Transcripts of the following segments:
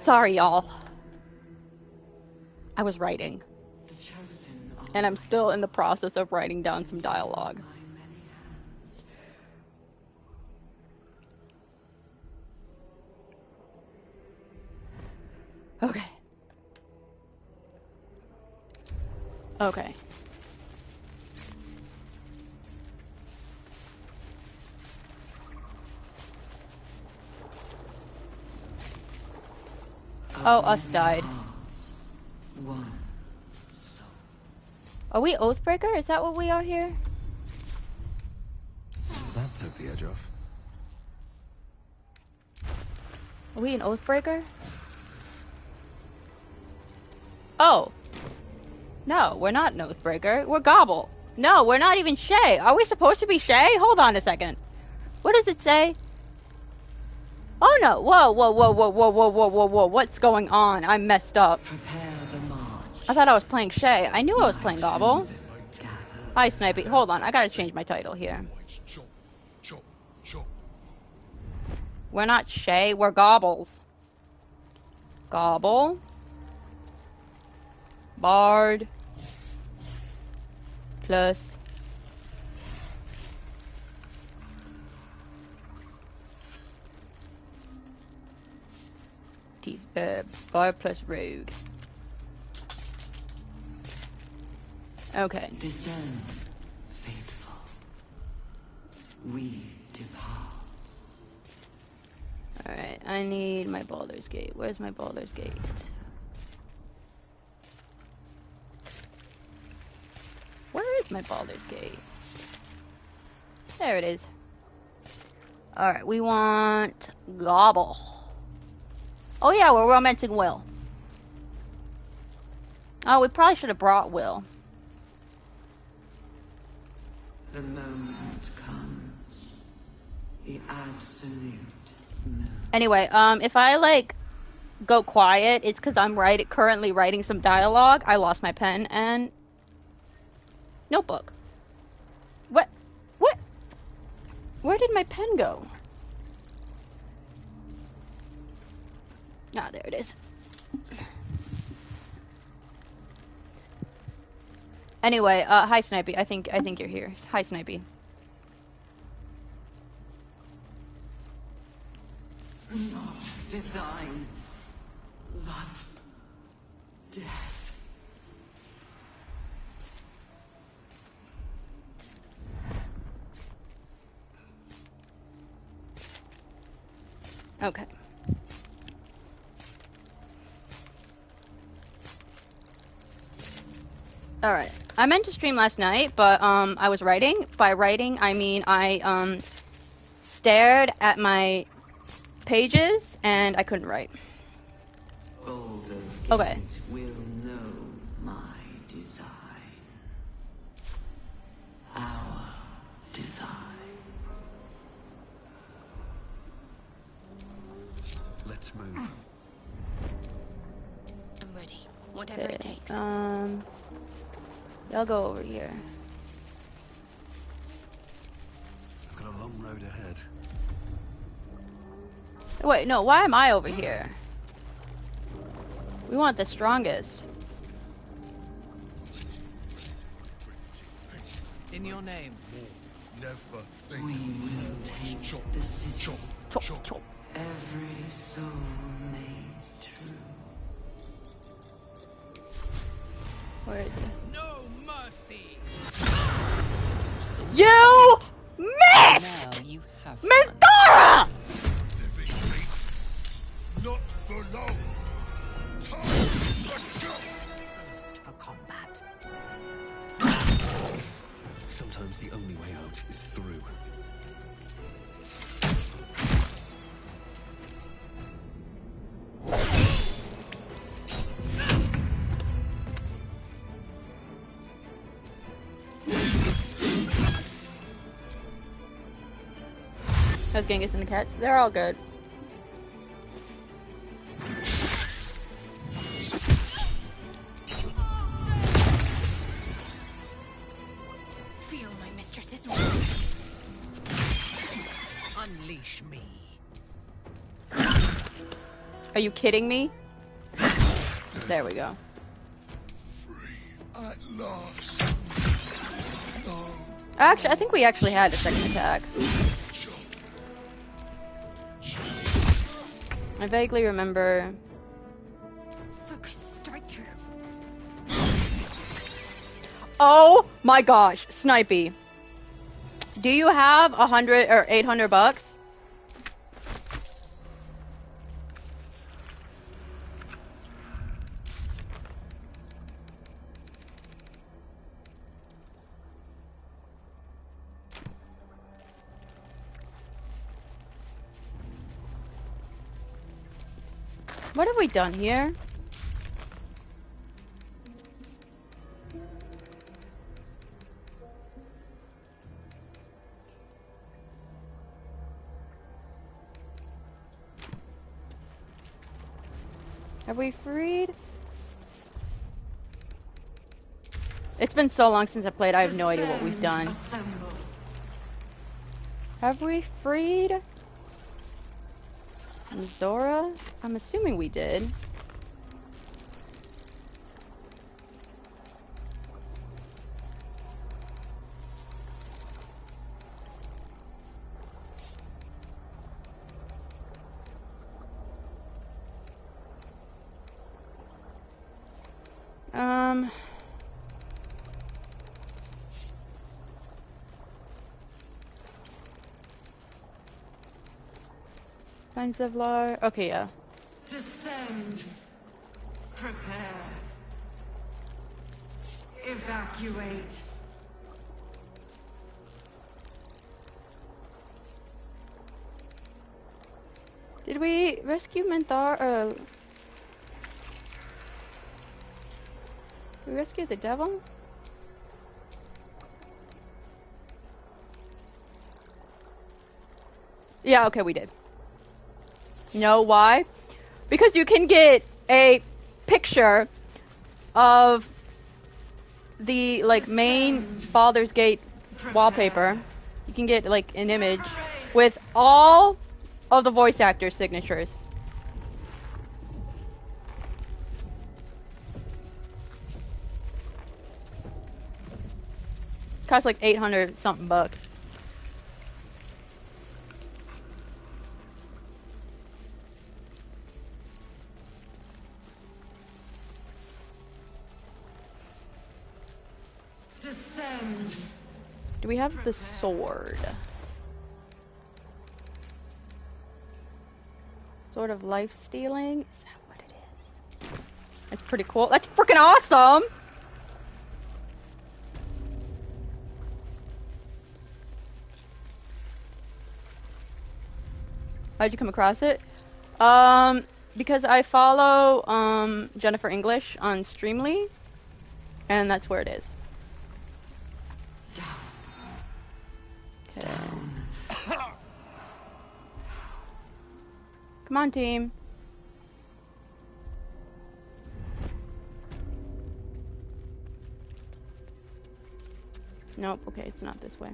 Sorry, y'all. I was writing. And I'm still in the process of writing down some dialogue. Okay. Okay. Oh, us died. Are we Oathbreaker? Is that what we are here? That took the edge off. Are we an Oathbreaker? Oh. No, we're not an Oathbreaker. We're Gobble. No, we're not even Shay. Are we supposed to be Shay? Hold on a second. What does it say? Oh no. Whoa, whoa, whoa, whoa, whoa, whoa, whoa, whoa, whoa. What's going on? I'm messed up. I thought I was playing Shay. I knew I was playing Gobble. Hi, Snipey. Hold on. I gotta change my title here. We're not Shay. We're Gobbles. Gobble. Bard. Plus. Bard plus Rogue. Okay. Descend, faithful. We depart. Alright, I need my Baldur's Gate. Where's my Baldur's Gate? Where is my Baldur's Gate? There it is. Alright, we want Gobble. Oh yeah, we're romancing Will. Oh, we probably should have brought Will. The moment comes. The absolute moment. Anyway, if I like go quiet, it's because I'm currently writing some dialogue. I lost my pen and notebook. What? Where did my pen go? Ah, there it is. Anyway, hi Snipey. I think you're here. Hi Snipey. Not design, but death. Okay. Alright. I meant to stream last night, but I was writing. By writing, I mean I stared at my pages and I couldn't write. Baldur's Okay. Gate will know my design. Our design. Let's move. I'm ready. Whatever it takes. Y'all go over here. I've got a long road ahead. Wait, no, why am I over here? We want the strongest. In your name. We will take the city. Chop, chop. Every soul made true. Where is he? No mercy. You missed! Now you have Mendora! Not for long. First for combat. Sometimes the only way out is through. How's Genghis and the cats? They're all good. Feel my mistress's wrath. Unleash me. Are you kidding me? There we go. At last. No. Actually, I think we actually had a second attack. I vaguely remember. Focus, strike true. Oh my gosh, Snipey. Do you have 100 or 800 bucks? What have we done here? Have we freed? It's been so long since I played, I have no idea what we've done. Have we freed Zora? I'm assuming we did. Signs of Lar. Okay, yeah. Descend. Prepare. Evacuate. Did we rescue Menthar? Did we rescue the devil? Yeah, okay, we did. No, why? Because you can get a picture of the like main Baldur's Gate wallpaper. You can get like an image with all of the voice actors' signatures. Costs like 800 something bucks. Descend. Do we have the sword? Sword of life stealing? Is that what it is? That's pretty cool. That's freaking awesome! How'd you come across it? Because I follow Jennifer English on Streamly, and that's where it is. Okay. Come on, team. Nope, okay, it's not this way.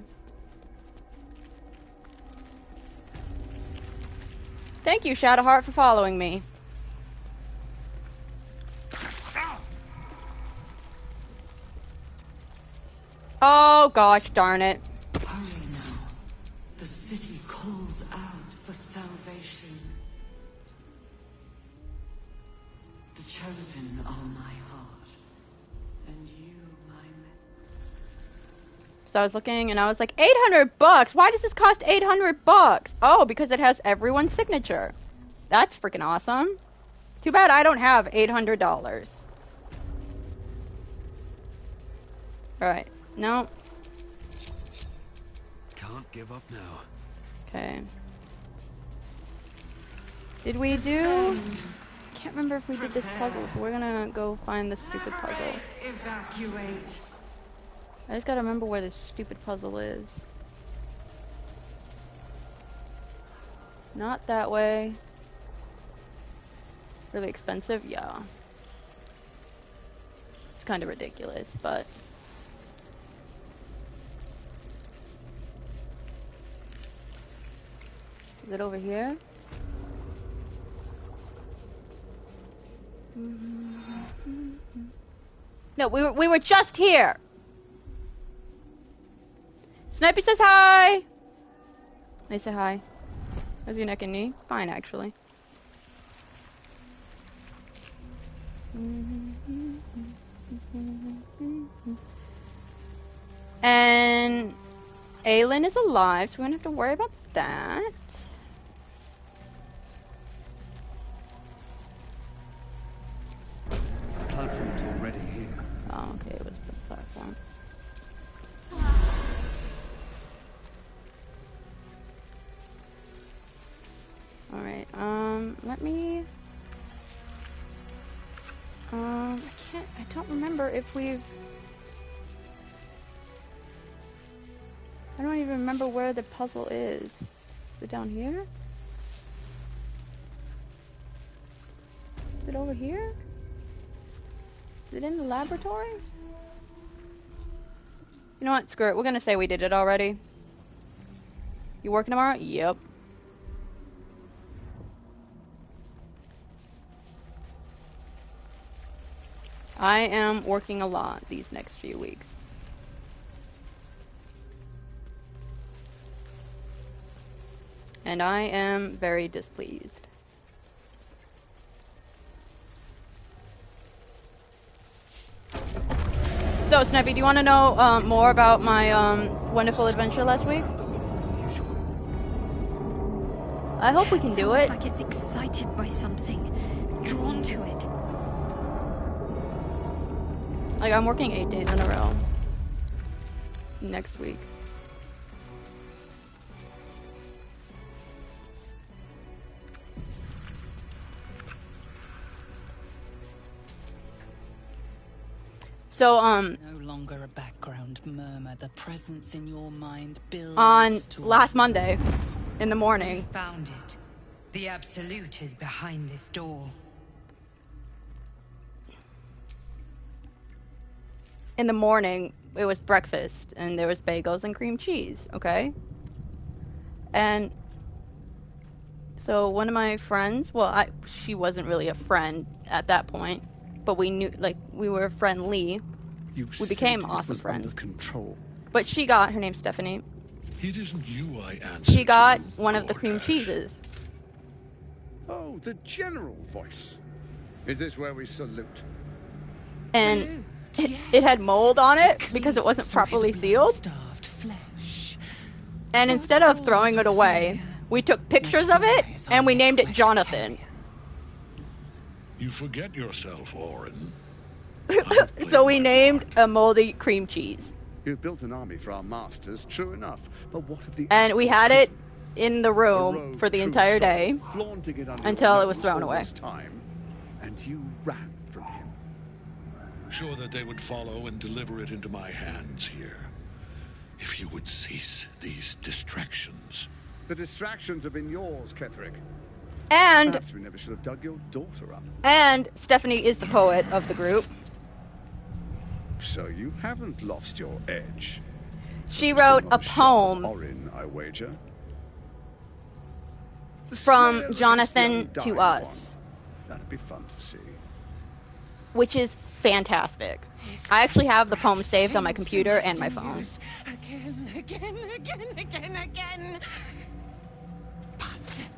Thank you, Shadowheart, for following me. Oh, gosh darn it. Hurry now. The city calls out for salvation. The chosen are my heart, and you my So I was looking and I was like, 800 bucks? Why does this cost 800 bucks? Oh, because it has everyone's signature. That's freaking awesome. Too bad I don't have $800. Alright, no. Can't give up now. Okay. Did we do... Can't remember if we did this puzzle, so we're gonna go find this stupid puzzle. evacuate. I just gotta remember where this stupid puzzle is. Not that way. Really expensive? Yeah. It's kind of ridiculous, but... Is it over here? No, we were just here. Snipey says hi. They say hi. How's your neck and knee? Fine, actually. And Aelin is alive, so we don't have to worry about that. Platform's already here. Oh, okay, it was the platform. Alright, let me... I don't remember if we've... I don't even remember where the puzzle is. Is it down here? Is it over here? Is it in the laboratory? You know what? Screw it. We're gonna say we did it already. You working tomorrow? Yep. I am working a lot these next few weeks. And I am very displeased. So, Snappy, do you want to know more about my wonderful adventure last week? I hope we can do it. It's like it's excited by something, drawn to it. Like, I'm working 8 days in a row. Next week. So, No longer a background murmur. The presence in your mind builds on to last Monday, in the morning, Found it. The Absolute is behind this door. it was breakfast, and there was bagels and cream cheese, okay? And so one of my friends, well, she wasn't really a friend at that point, but we knew, like, we were friendly. We became awesome friends. Under control. But she got, her name's Stephanie, It isn't you I answer she got to, one of the cream DoorDash. cheeses. Oh, the general voice. Is this where we salute? And it had mold on it because it wasn't properly sealed. starved flesh. And instead of throwing it away, we took pictures of it and we named it Jonathan. You forget yourself, Orin. So we named a moldy cream cheese. You've built an army for our masters, true enough. But what of the And we had it prison? in the A room rogue for the true entire soul, day flaunting it under until your it was nose thrown all away. this time, and you ran from him. Sure that they would follow and deliver it into my hands here. If you would cease these distractions. The distractions have been yours, Ketherick. And Perhaps we never should have dug your daughter up. Stephanie is the poet of the group. So you haven't lost your edge. She Still wrote not a as sharp as poem Orin, I wager. The from slayer Jonathan against the to undying us. one. That'd be fun to see. Which is fantastic. I actually have the poem saved on my computer and my phone. Again. But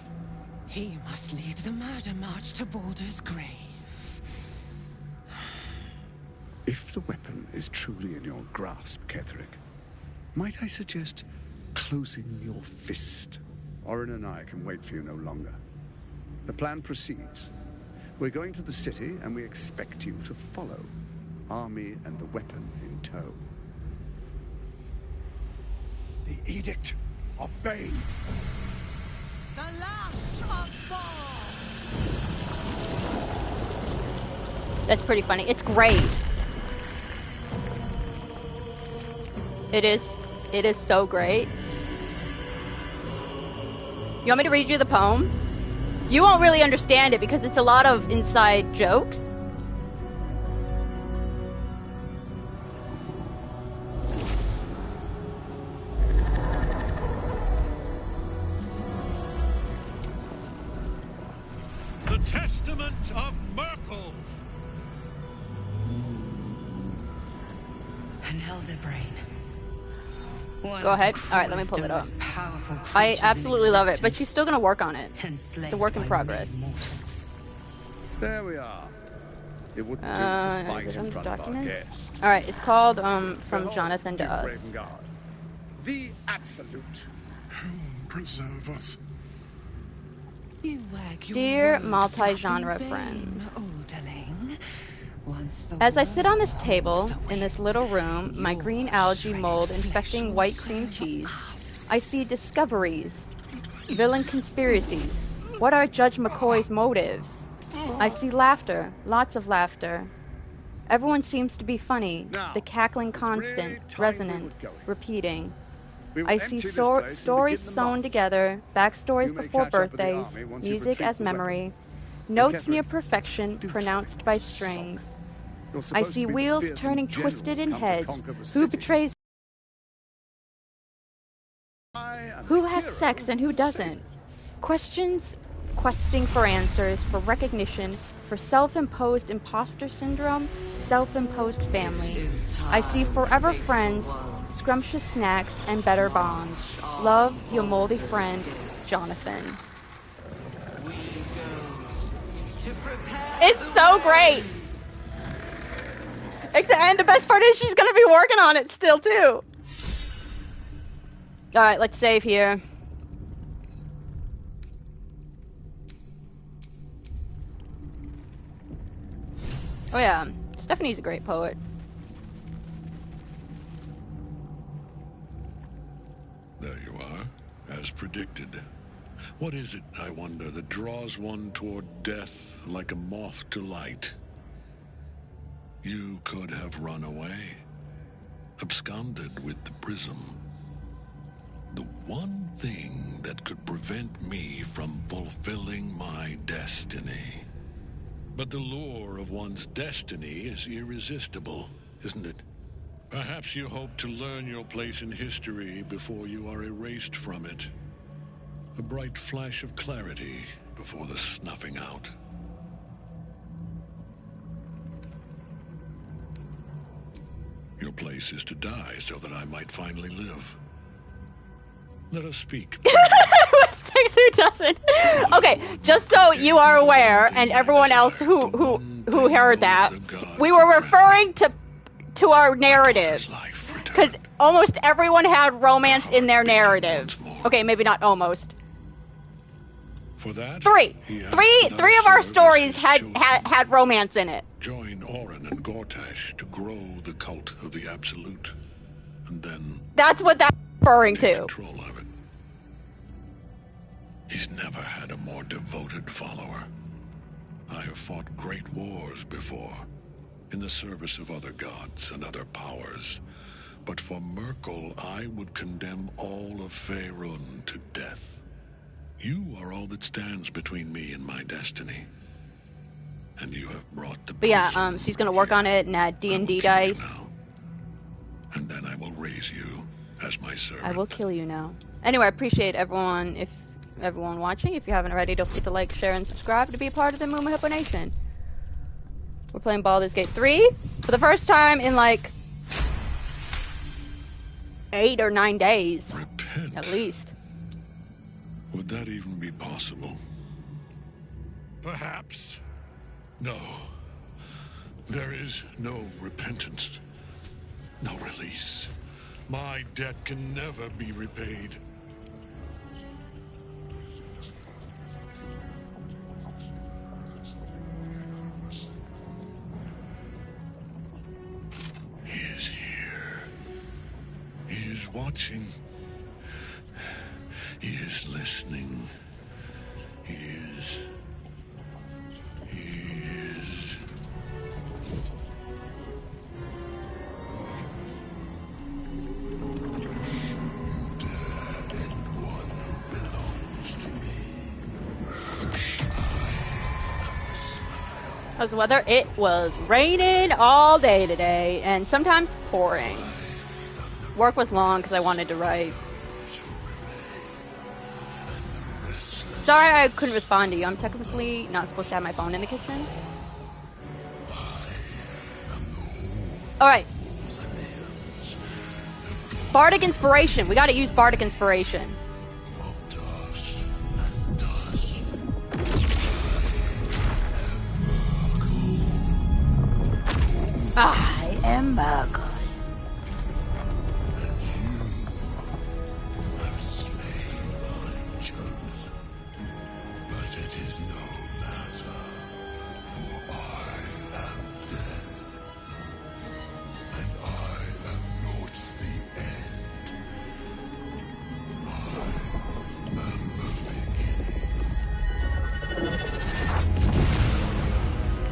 he must lead the murder march to Baldur's grave. If the weapon is truly in your grasp, Ketherick, might I suggest closing your fist? Orin and I can wait for you no longer. The plan proceeds. We're going to the city, and we expect you to follow. Army and the weapon in tow. The Edict of Bane. The lash of Thor! That's pretty funny. It's great. It is so great. You want me to read you the poem? You won't really understand it because it's a lot of inside jokes. The Testament of Merkel. An elder brain. Go ahead. Alright, let me pull it up. I absolutely love it, but she's still gonna work on it. It's a work in progress. There we are. It wouldn't do to fight in front of our guest. Alright, it's called From Jonathan to Us. The Absolute. Preserve us. You wag your Dear word multi-genre in vain, friend, Olderling. Once the as I sit on this world table knows the in this way, little room, my your green algae shredded mold flesh infecting will white cream serve cheese, us. I see discoveries, villain conspiracies. What are Judge McCoy's motives? I see laughter, lots of laughter. Everyone seems to be funny, Now, the cackling it's constant, really time we resonant, would go in. repeating. We will I empty see this place and stories begin the sewn march. together, backstories You may before catch up with the birthdays, army once you music retrieve as the weapon. memory, notes near Ketherick, perfection do pronounced try by to stop. strings. You're I supposed see to be the wheels fearsome turning general twisted in come to heads. conquer the Who city. betrays I am who the has hero sex and who saved doesn't? it. Questions, questing for answers, for recognition, for self-imposed imposter syndrome, self-imposed family. I see forever friends, scrumptious snacks, and better bonds. Love, your moldy friend, Jonathan. It's so great! And the best part is she's gonna be working on it still, too. Alright, let's save here. Oh yeah, Stephanie's a great poet. There you are, as predicted. What is it, I wonder, that draws one toward death like a moth to light? You could have run away, absconded with the prism. The one thing that could prevent me from fulfilling my destiny. But the lure of one's destiny is irresistible, isn't it? Perhaps you hope to learn your place in history before you are erased from it. A bright flash of clarity before the snuffing out. Your place is to die so that I might finally live. Let us speak. Who doesn't? Okay, just so you are aware, and everyone else who heard that, we were referring to our narratives, because almost everyone had romance in their narratives. Okay, maybe not almost. For that, Three of our stories had romance in it. Join Orin and Gortash to grow the cult of the Absolute, and then that's what that's referring take to. control of it. He's never had a more devoted follower. I have fought great wars before, in the service of other gods and other powers. But for Merkel, I would condemn all of Faerun to death. You are all that stands between me and my destiny. And you have brought the But yeah, she's gonna work on it and add D&D dice. And then I will raise you as my servant. I will kill you now. Anyway, I appreciate everyone watching. If you haven't already, don't forget to like, share, and subscribe to be a part of the Muma Hippo Nation. We're playing Baldur's Gate 3 for the first time in like 8 or 9 days. Repent. At least. Would that even be possible? Perhaps. No. There is no repentance. No release. My debt can never be repaid. He is here. He is watching. He is listening. He is. You dare end one who belongs to me. How's the weather? It was raining all day today, and sometimes pouring. Work was long because I wanted to write. Sorry I couldn't respond to you. I'm technically not supposed to have my phone in the kitchen. Alright. Bardic Inspiration. We gotta use Bardic Inspiration. Of dust and dust. I am Murgle. Have slain my chosen, but it is no matter, for I am death, and I am not the end. I am the beginning.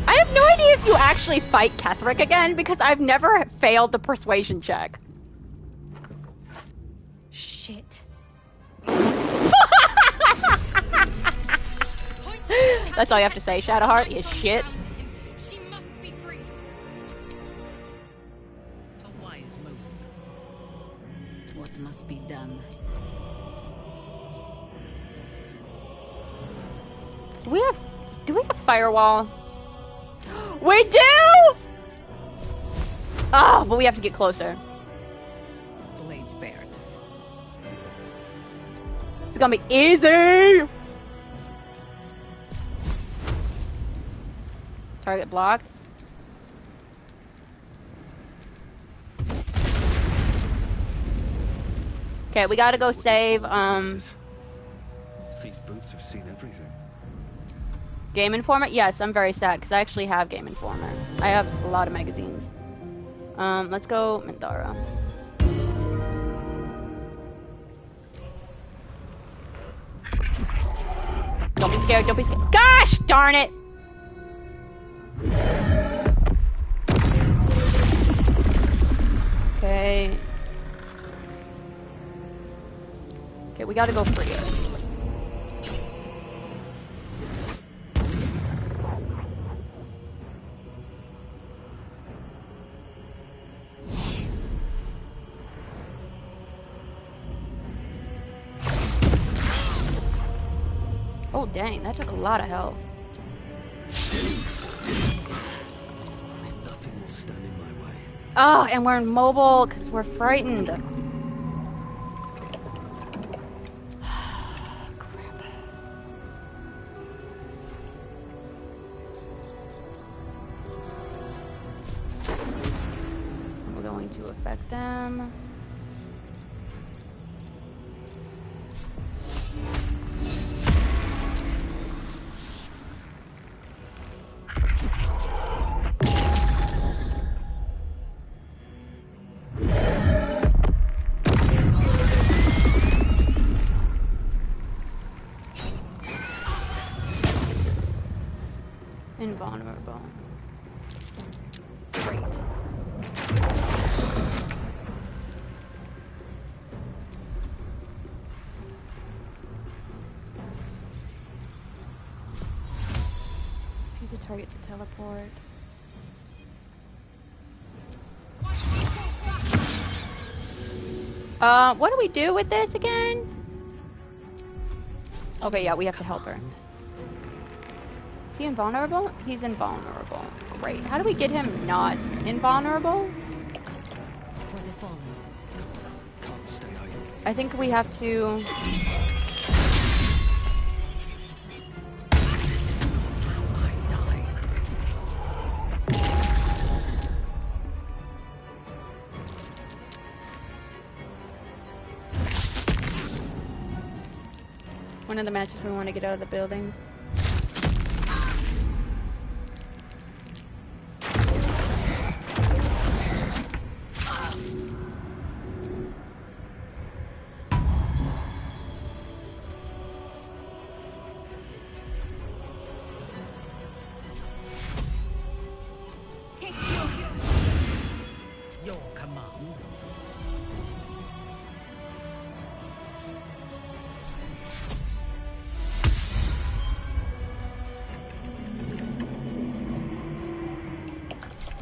I have no idea if you actually fight Ketheric again, because I've never failed the persuasion check. Shit. That's all you have to say. Shadowheart is shit. She must be freed. A wise move. What must be done? Do we have firewall? We do! Oh, but we have to get closer. Blades bared. It's gonna be easy! Target blocked. Okay, we gotta go save, These boots have seen everything. Game Informer? Yes, I'm very sad, because I actually have Game Informer. I have a lot of magazines. Let's go Mindara. Don't be scared, don't be scared. Gosh darn it! Okay. Okay, we gotta go free it. Oh dang, that took a lot of health. Nothing will stand in my way. Oh, and we're immobile because we're frightened. Crap. We're going to affect them. Invulnerable. Great. Choose a target to teleport. What do we do with this again? Okay, yeah, we have to help her. Is he invulnerable? He's invulnerable. Great. How do we get him not invulnerable? For the fallen. Can't stay idle. I think we have to... One of the matches we want to get out of the building. Your command.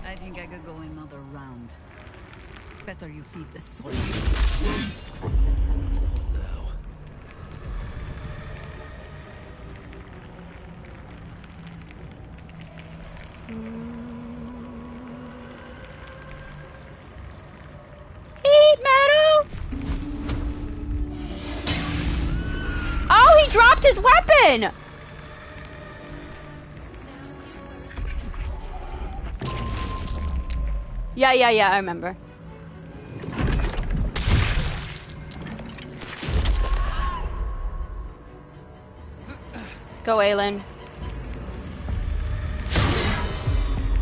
I think I could go another round. Better you feed the soul. Now. Heat metal! dropped his weapon! Yeah, I remember. Go, Aelin.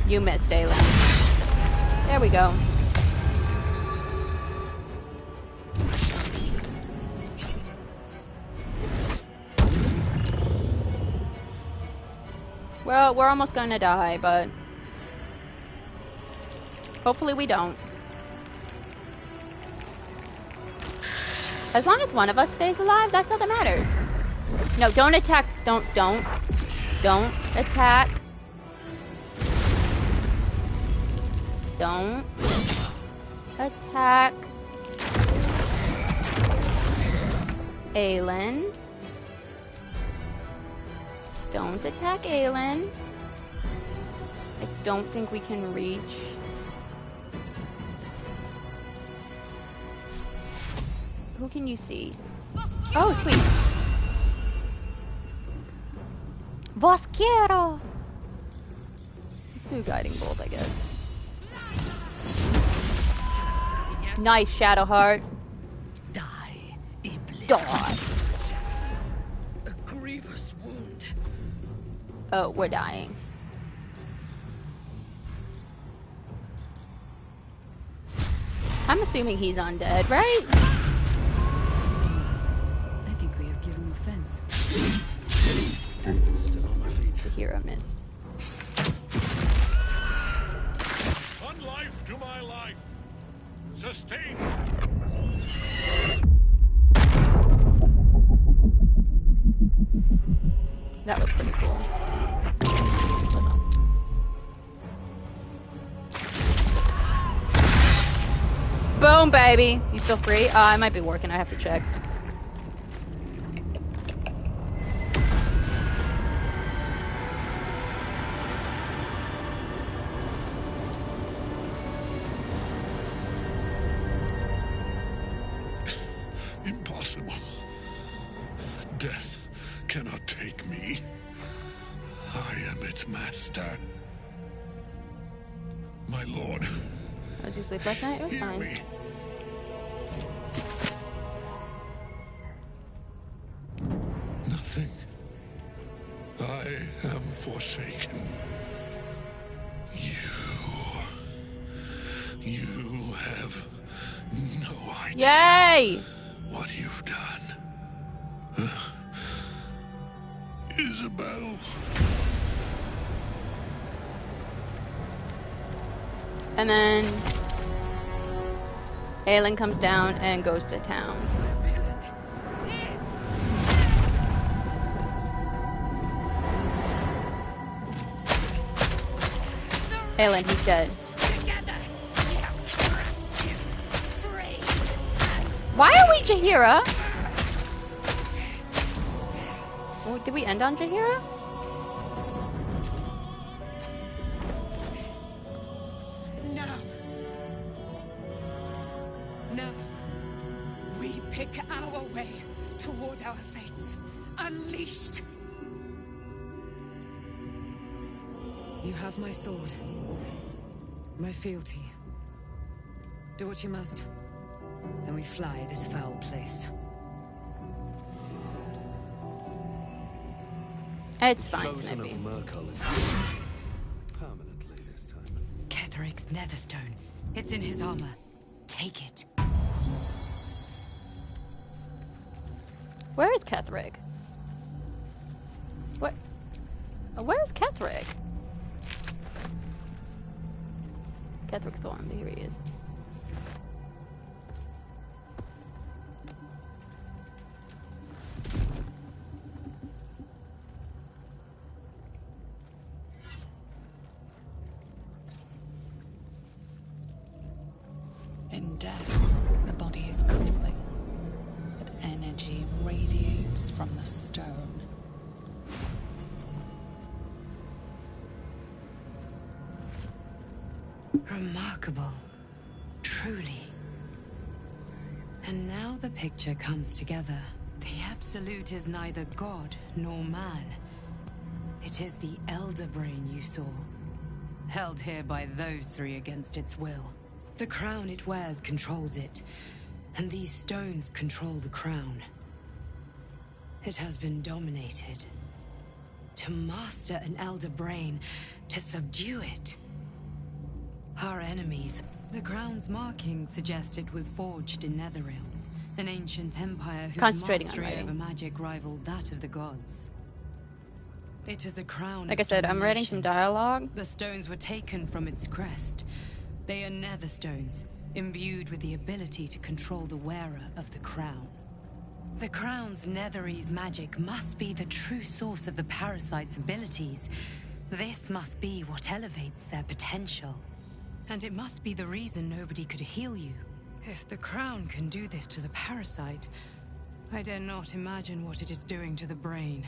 You missed, Aelin. There we go. Well, we're almost gonna die, but hopefully we don't. As long as one of us stays alive, that's all that matters. No, don't attack. Don't attack. Don't attack Aelin. Don't attack Aelin. I don't think we can reach. Who can you see? Oh, sweet. Vos quiero. Let's do guiding bolt, I guess. Yes. Nice, Shadowheart. Die, Iblis. Die. A grievous wound. Oh, we're dying. I'm assuming he's undead, right? I think we have given offense. Still on my feet. The hero missed. One life to my life. Sustain. That was pretty cool. Boom, baby. You still free? I might be working. I have to check. Impossible. Death cannot take me. I am its master. My lord, How was your sleep last night? It was hear fine. me. Nothing. I am forsaken. You have no idea Yay! what you've done. Isabel. And then Aelin comes down and goes to town. Aelin, he's dead. Why are we Jaheira? Oh, did we end on Jaheira? Now, we pick our way toward our fates, unleashed. You have my sword, my fealty. Do what you must. Then we fly this foul place. It's fine, Chosen Snippy. of Merkel is permanently this time. Ketheric's netherstone. It's in his armor. Take it. Where is Ketheric? What? Where's Ketheric? Ketheric Thorn, here he is. In death, the body is cooling, but energy radiates from the stone. Remarkable. Truly. And now the picture comes together. The Absolute is neither god nor man. It is the Elder Brain you saw, held here by those three against its will. The crown it wears controls it, and these stones control the crown. It has been dominated. To master an Elder Brain, to subdue it. Our enemies. The crown's markings suggest it was forged in Netheril, an ancient empire whose Concentrating on mastery writing. of a magic rivaled that of the gods. It is a crown. Like I of said, I'm writing domination. some dialogue. The stones were taken from its crest. They are nether stones, imbued with the ability to control the wearer of the crown. The crown's Netherese magic must be the true source of the parasite's abilities. This must be what elevates their potential. And it must be the reason nobody could heal you. If the crown can do this to the parasite, I dare not imagine what it is doing to the brain.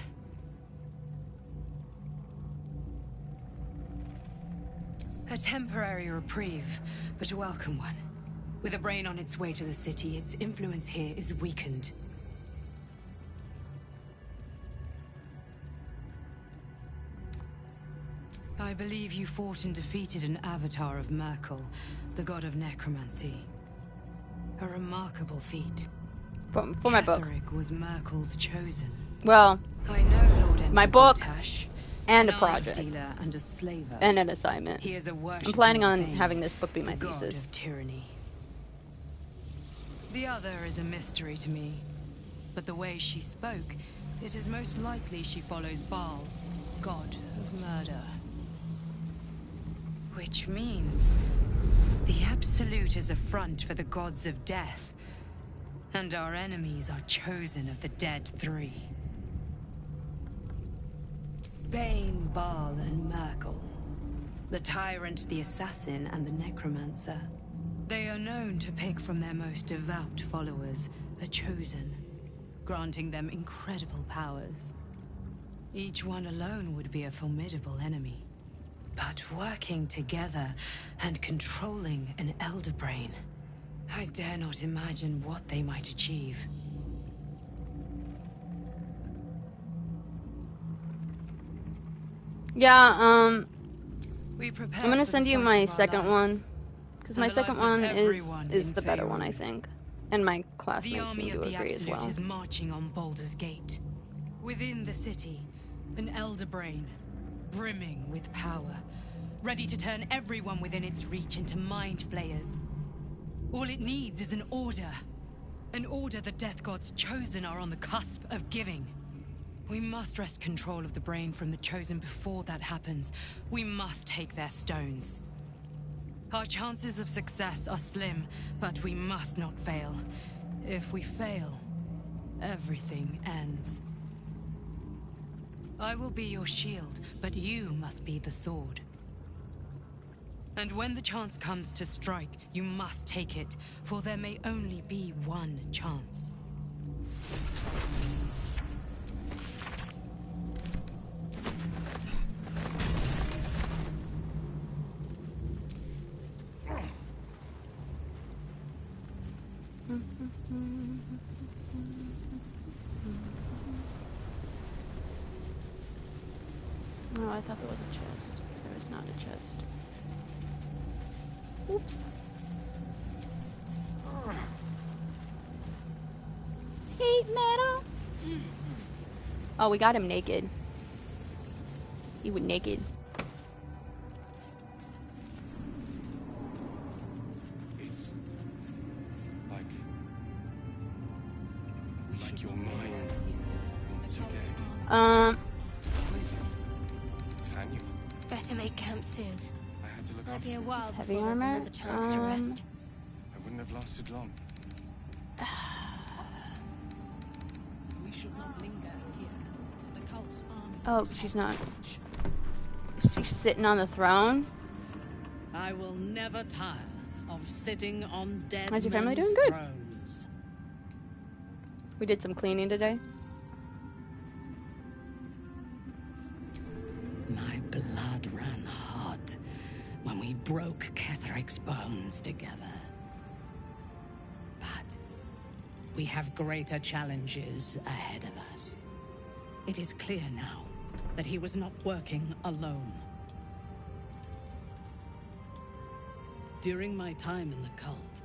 A temporary reprieve, but a welcome one. With a brain on its way to the city, its influence here is weakened. I believe you fought and defeated an avatar of Merkel, the god of necromancy. A remarkable feat. For my book. Kaotic was Merkel's chosen. Well, I know Lord my Enver book Gortash, and a an project. arms dealer and a slaver. And an assignment. He is a I'm worshipper planning on of Bane, having this book be my the god thesis. of tyranny. The other is a mystery to me, but the way she spoke, it is most likely she follows Baal, god of murder. Which means the Absolute is a front for the gods of death, and our enemies are chosen of the dead three. Bane, Baal, and Merkel. The tyrant, the assassin, and the necromancer. They are known to pick from their most devout followers a chosen, granting them incredible powers. Each one alone would be a formidable enemy. But working together and controlling an Elder Brain, I dare not imagine what they might achieve. Yeah, We prepare I'm gonna for the send you fight my of our second one. lives. Because And my the second lives of one everyone is in the better one, I Faerun. think. And my The classmates army seem of to the agree as Absolute well. is marching on Baldur's Gate. Within the city, an Elder Brain, brimming with power, ready to turn everyone within its reach into mind flayers. All it needs is an order. An order the Death Gods chosen are on the cusp of giving. We must wrest control of the brain from the chosen before that happens. We must take their stones. Our chances of success are slim, but we must not fail. If we fail, everything ends. I will be your shield, but you must be the sword. And when the chance comes to strike, you must take it, for there may only be one chance. Oh, I thought there was a chest. There is not a chest. Oops. Heat metal. Oh, we got him naked. He was naked. It's like your mind wants you dead. Fan you? Better make camp soon. I had to look Might after be a you. while Heavy before there's armor? another chance to rest. I wouldn't have lasted long. We should not linger here. The cult's army. Oh, she's not. Is she sitting on the throne? I will never tire of sitting on dead How's your family men's doing? Good. thrones. We did some cleaning today. My blood ran hot when we broke Ketheric's bones together. But We have greater challenges ahead of us. It is clear now that he was not working alone. During my time in the cult,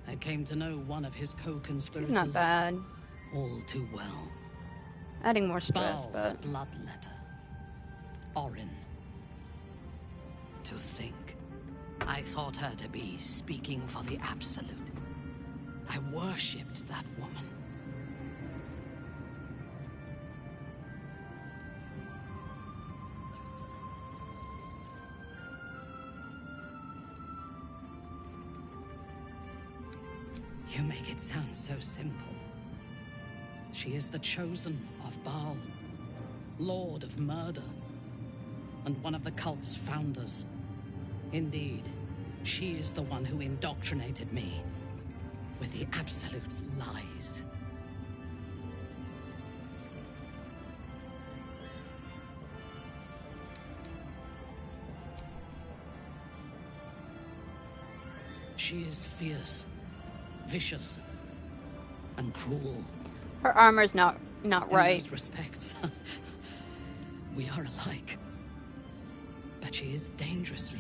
I came to know one of his co-conspirators Not bad. all too well. Adding more stress, Baal's but bloodletter. Orin. To think, I thought her to be speaking for the Absolute. I worshipped that woman. You make it sound so simple. She is the chosen of Baal, Lord of Murder, and one of the cult's founders. Indeed, she is the one who indoctrinated me with the Absolute's lies. She is fierce, vicious, and cruel. her armor's not right. In those respects, we are alike. But she is dangerously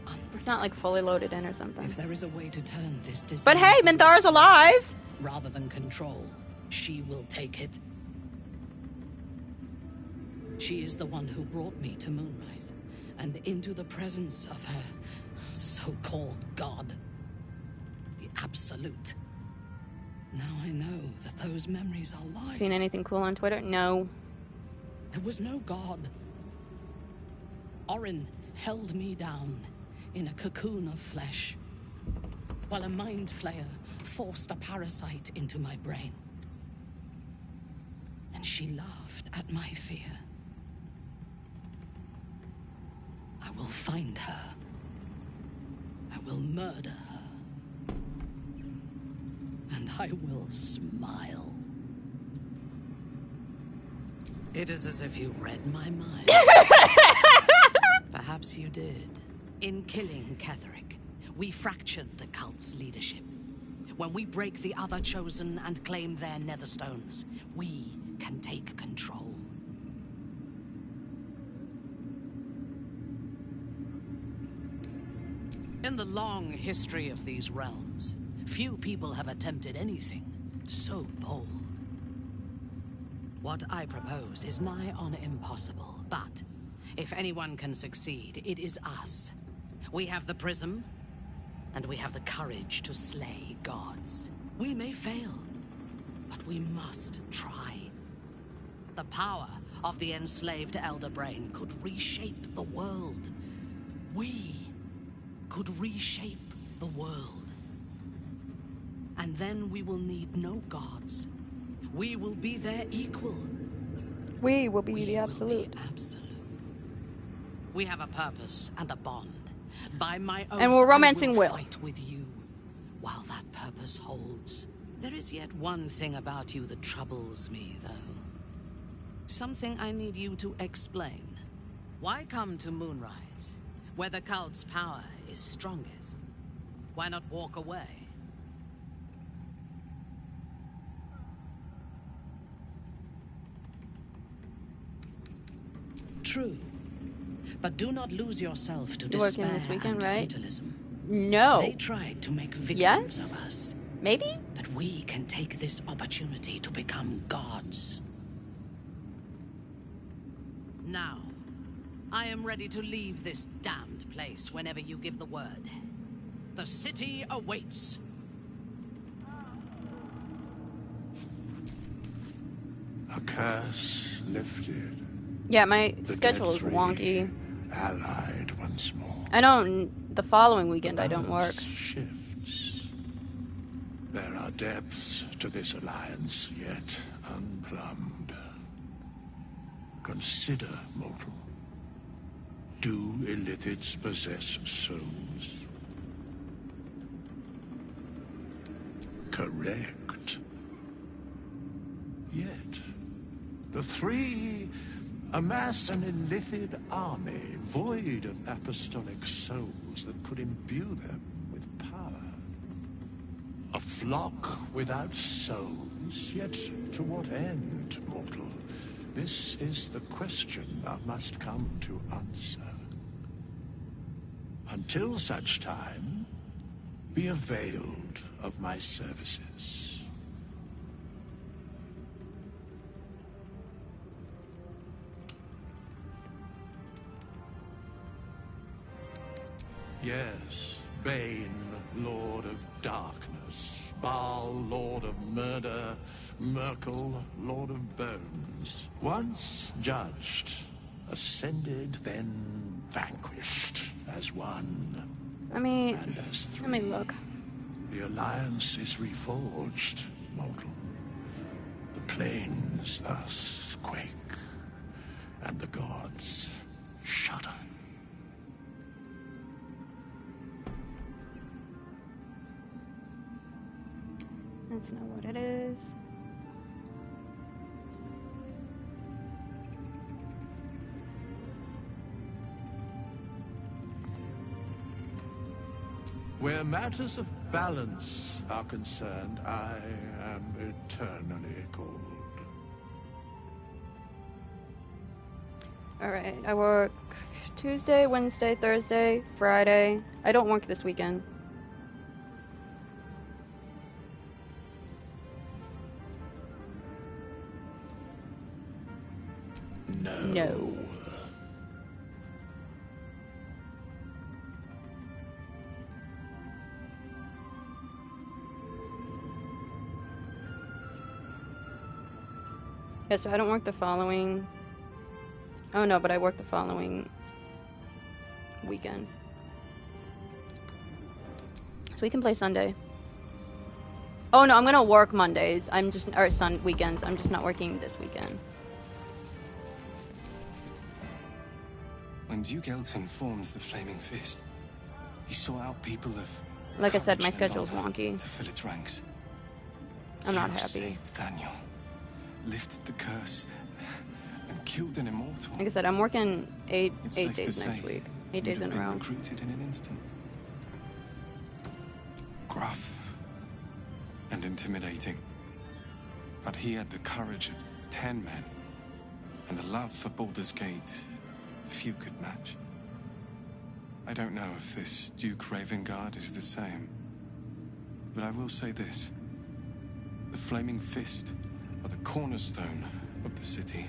unpredictable. It's not like fully loaded in or something. If there is a way to turn this design But hey, towards Minthar's alive! rather than control, she will take it. She is the one who brought me to Moonrise, and into the presence of her so-called god, the Absolute. Now I know that those memories are lies. Seen anything cool on Twitter? No. There was no god. Orin held me down in a cocoon of flesh, while a mind flayer forced a parasite into my brain. And she laughed at my fear. I will find her. I will murder her. And I will smile. It is as if you read my mind. Perhaps you did. In killing Ketheric, we fractured the cult's leadership. When we break the other chosen and claim their netherstones, we can take control. In the long history of these realms, few people have attempted anything so bold. What I propose is nigh on impossible, but if anyone can succeed, it is us. We have the prism, and we have the courage to slay gods. We may fail, but we must try. The power of the enslaved Elder Brain could reshape the world. We could reshape the world. And then we will need no gods. We will be their equal. We will be the Absolute. Absolute. We have a purpose and a bond. By my oath, And we're romancing I will Will. fight with you while that purpose holds. There is yet one thing about you that troubles me, though. Something I need you to explain. Why come to Moonrise, where the cult's power is strongest? Why not walk away? True. But do not lose yourself to You're working despair this weekend, and right? fatalism. No. They tried to make victims Yes? of us. Maybe? But we can take this opportunity to become gods. Now, I am ready to leave this damned place whenever you give the word. The city awaits. A curse lifted. Yeah, my The schedule dead is three wonky. allied once more. I don't... The following weekend I don't work. Balance shifts. There are depths to this alliance yet unplumbed. Consider, mortal. Do illithids possess souls? Correct. Yet, the three amass an illithid army void of apostolic souls that could imbue them with power. A flock without souls, yet to what end, mortal? This is the question thou must come to answer. Until such time, be availed of my services. Yes, Bane, Lord of Darkness, Baal, Lord of Murder, Merkel, Lord of Bones. Once judged, ascended, then vanquished as one. Let me And as three. let me look. The alliance is reforged, mortal. The plains thus quake, and the gods shudder. That's not what it is. Where matters of balance are concerned, I am eternally cold. Alright, I work Tuesday, Wednesday, Thursday, Friday. I don't work this weekend. No. Yeah, so I don't work the following... Oh no, but I work the following weekend. So we can play Sunday. Oh no, I'm gonna work Mondays. Or weekends. I'm just not working this weekend. When Duke Elton formed the Flaming Fist, he sought out people of Like I said, my courage and schedule's honor wonky. to fill its ranks. I'm not You happy. saved Daniel, lifted the curse, and killed an immortal. Like I said, I'm working eight It's safe to days say next week. 8 you'd days have in a been row. recruited in an instant. Gruff and intimidating, but he had the courage of 10 men, and the love for Baldur's Gate few could match. I don't know if this Duke Ravengard is the same, but I will say this. The Flaming Fist are the cornerstone of the city,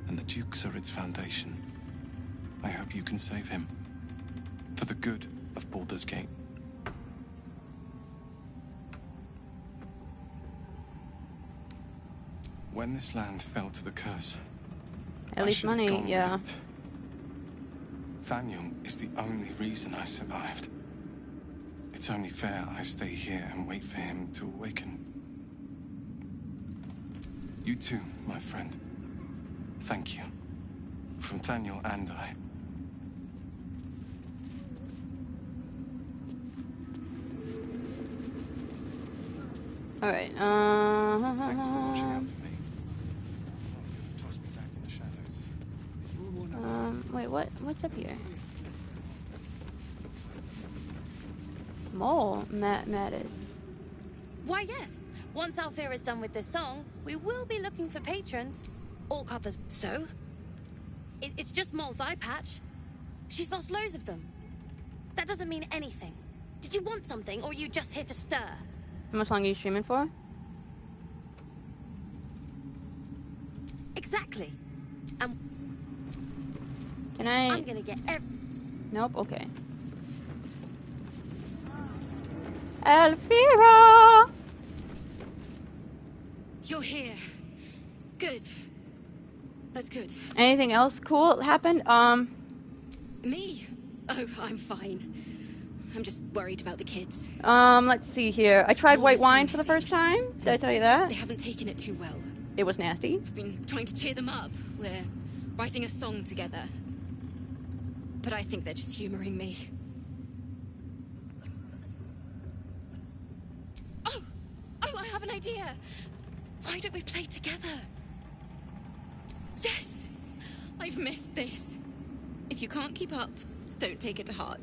and the Dukes are its foundation. I hope you can save him, for the good of Baldur's Gate. When this land fell to the curse, At I least should have money, gone with yeah. it. Thaniel is the only reason I survived. It's only fair I stay here and wait for him to awaken. You too, my friend. Thank you. From Thaniel and I. Alright, Thanks for watching out for me. Could have tossed me back in the shadows. wait, what's up here? Mole, Matt is. Why, yes. Once Althea is done with this song, we will be looking for patrons. All coppers. So? It's just Mole's eye patch. She's lost loads of them. That doesn't mean anything. Did you want something, or are you just here to stir? How much longer are you streaming for? Exactly. Can I'm gonna get Nope, okay. Elvira! You're here. Good. That's good. Anything else cool happened? Me? Oh, I'm fine. I'm just worried about the kids. Let's see here. I tried What white is wine still for the first time. Did I tell you They that? haven't taken it too well. It was nasty. I've been trying to cheer them up. We're writing a song together. But I think they're just humoring me. Oh, I have an idea. Why don't we play together? Yes! I've missed this. If you can't keep up, don't take it to heart.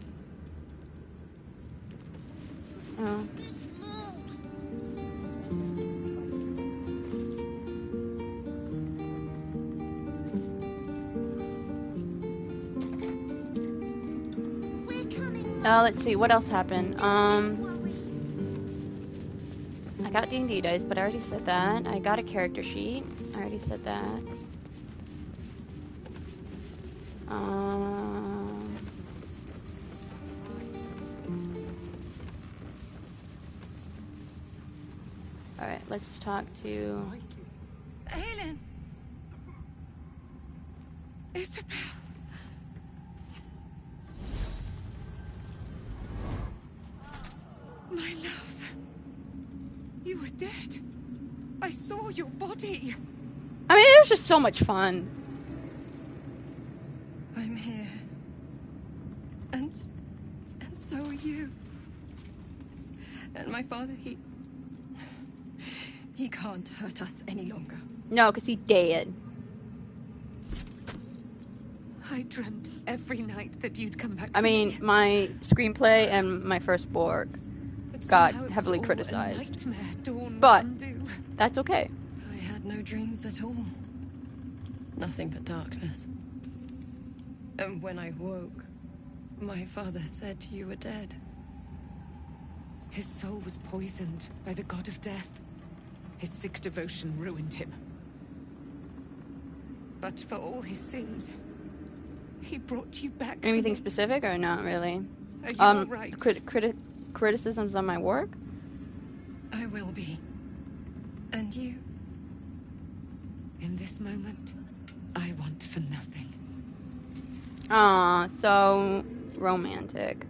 Oh. Let's see, what else happened? I got D&D dice, but I already said that. I got a character sheet. I already said that. Alright, let's talk to... Aelin! Isabel! My love. You were dead. I saw your body. I mean, it was just so much fun. I'm here. And so are you. And my father, he can't hurt us any longer. No, because he's dead. I dreamt every night that you'd come back I mean, my screenplay and my first book got heavily criticized. But that's okay. I had no dreams at all. Nothing but darkness. And when I woke, my father said you were dead. His soul was poisoned by the god of death. His sick devotion ruined him. But for all his sins, he brought you back to Anything me. specific or not really? Are you all right? Criticisms on my work? I will be. And you? In this moment, I want for nothing. Aw, so romantic.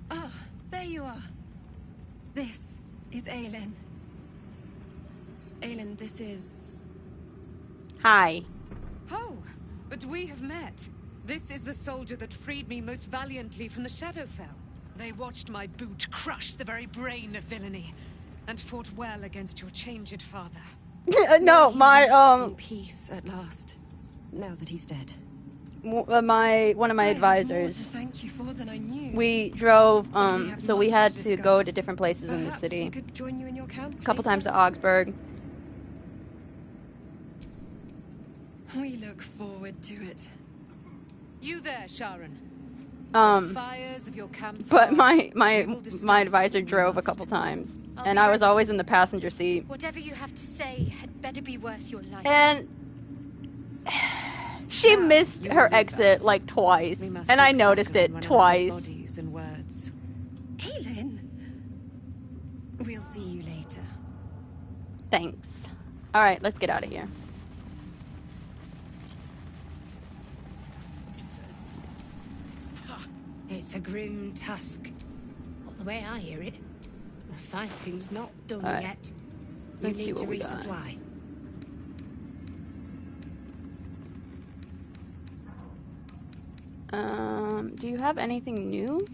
Ah, there you are. This is Aelin. Aelin, this is... Hi. Oh, but we have met. This is the soldier that freed me most valiantly from the Shadowfell. They watched my boot crush the very brain of villainy, and fought well against your changed father. No, my in peace at last. Now that he's dead. one of my advisors. Thank you for than I knew. We drove. So we had to go to different places in the city. We could join you in your camp. A couple times to Augsburg. We look forward to it. You there, Sharon? The fires of your campsite. But my advisor drove a couple times, and I was always in the passenger seat. Whatever you have to say had better be worth your life. And she missed her exit like twice, and I noticed it twice. Bodies and words. Aelin, we'll see you later. Thanks. All right, let's get out of here. It's a grim task. But the way I hear it, the fighting's not done right. yet. You Let's see need to what we got. resupply. Do you have anything new?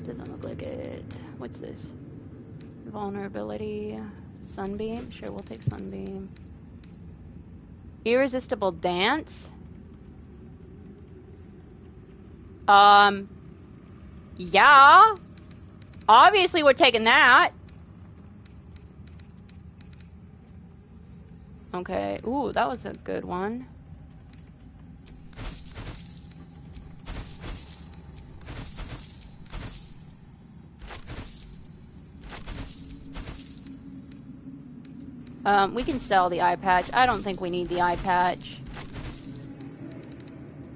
Doesn't look like it. What's this? Vulnerability. Sunbeam? Sure, we'll take Sunbeam. Irresistible Dance? Yeah. Obviously we're taking that. Okay. Ooh, that was a good one. We can sell the eye patch. I don't think we need the eye patch.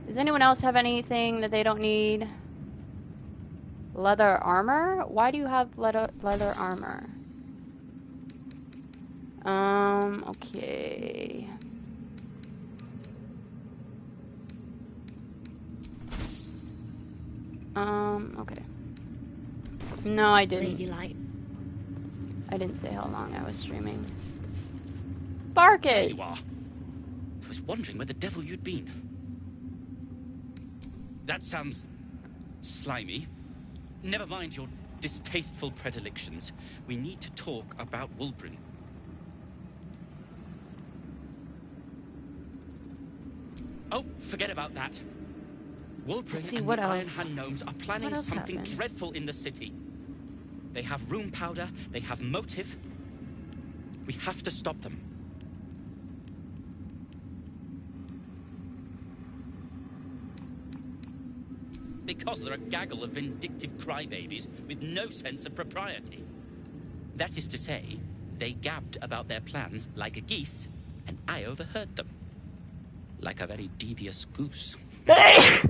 Does anyone else have anything that they don't need? Leather armor? Why do you have leather armor? Okay. Okay. No, I didn't. Ladylike. I didn't say how long I was streaming. Barkit! There you are. I was wondering where the devil you'd been. That sounds slimy. Never mind your distasteful predilections. We need to talk about Wulbren. Oh, forget about that. Wulbring see, and what the else? Iron Hand Gnomes are planning What else something happened? dreadful in the city. They have rune powder, they have motive. We have to stop them. Because they're a gaggle of vindictive crybabies with no sense of propriety. That is to say, they gabbed about their plans like a geese, and I overheard them. Like a very devious goose. With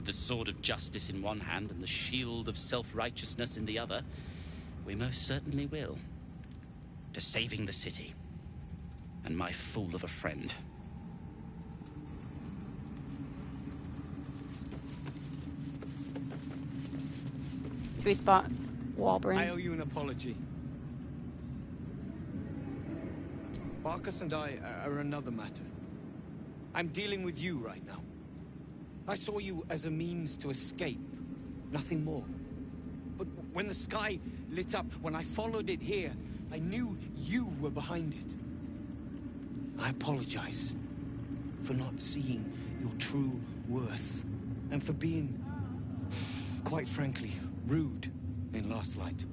the sword of justice in one hand and the shield of self-righteousness in the other, we most certainly will. To saving the city. And my fool of a friend. Should we spot Wulbring? I owe you an apology. Barkus and I are another matter. I'm dealing with you right now. I saw you as a means to escape, nothing more. But when the sky lit up, when I followed it here, I knew you were behind it. I apologize for not seeing your true worth, and for being, quite frankly, rude in Last Light.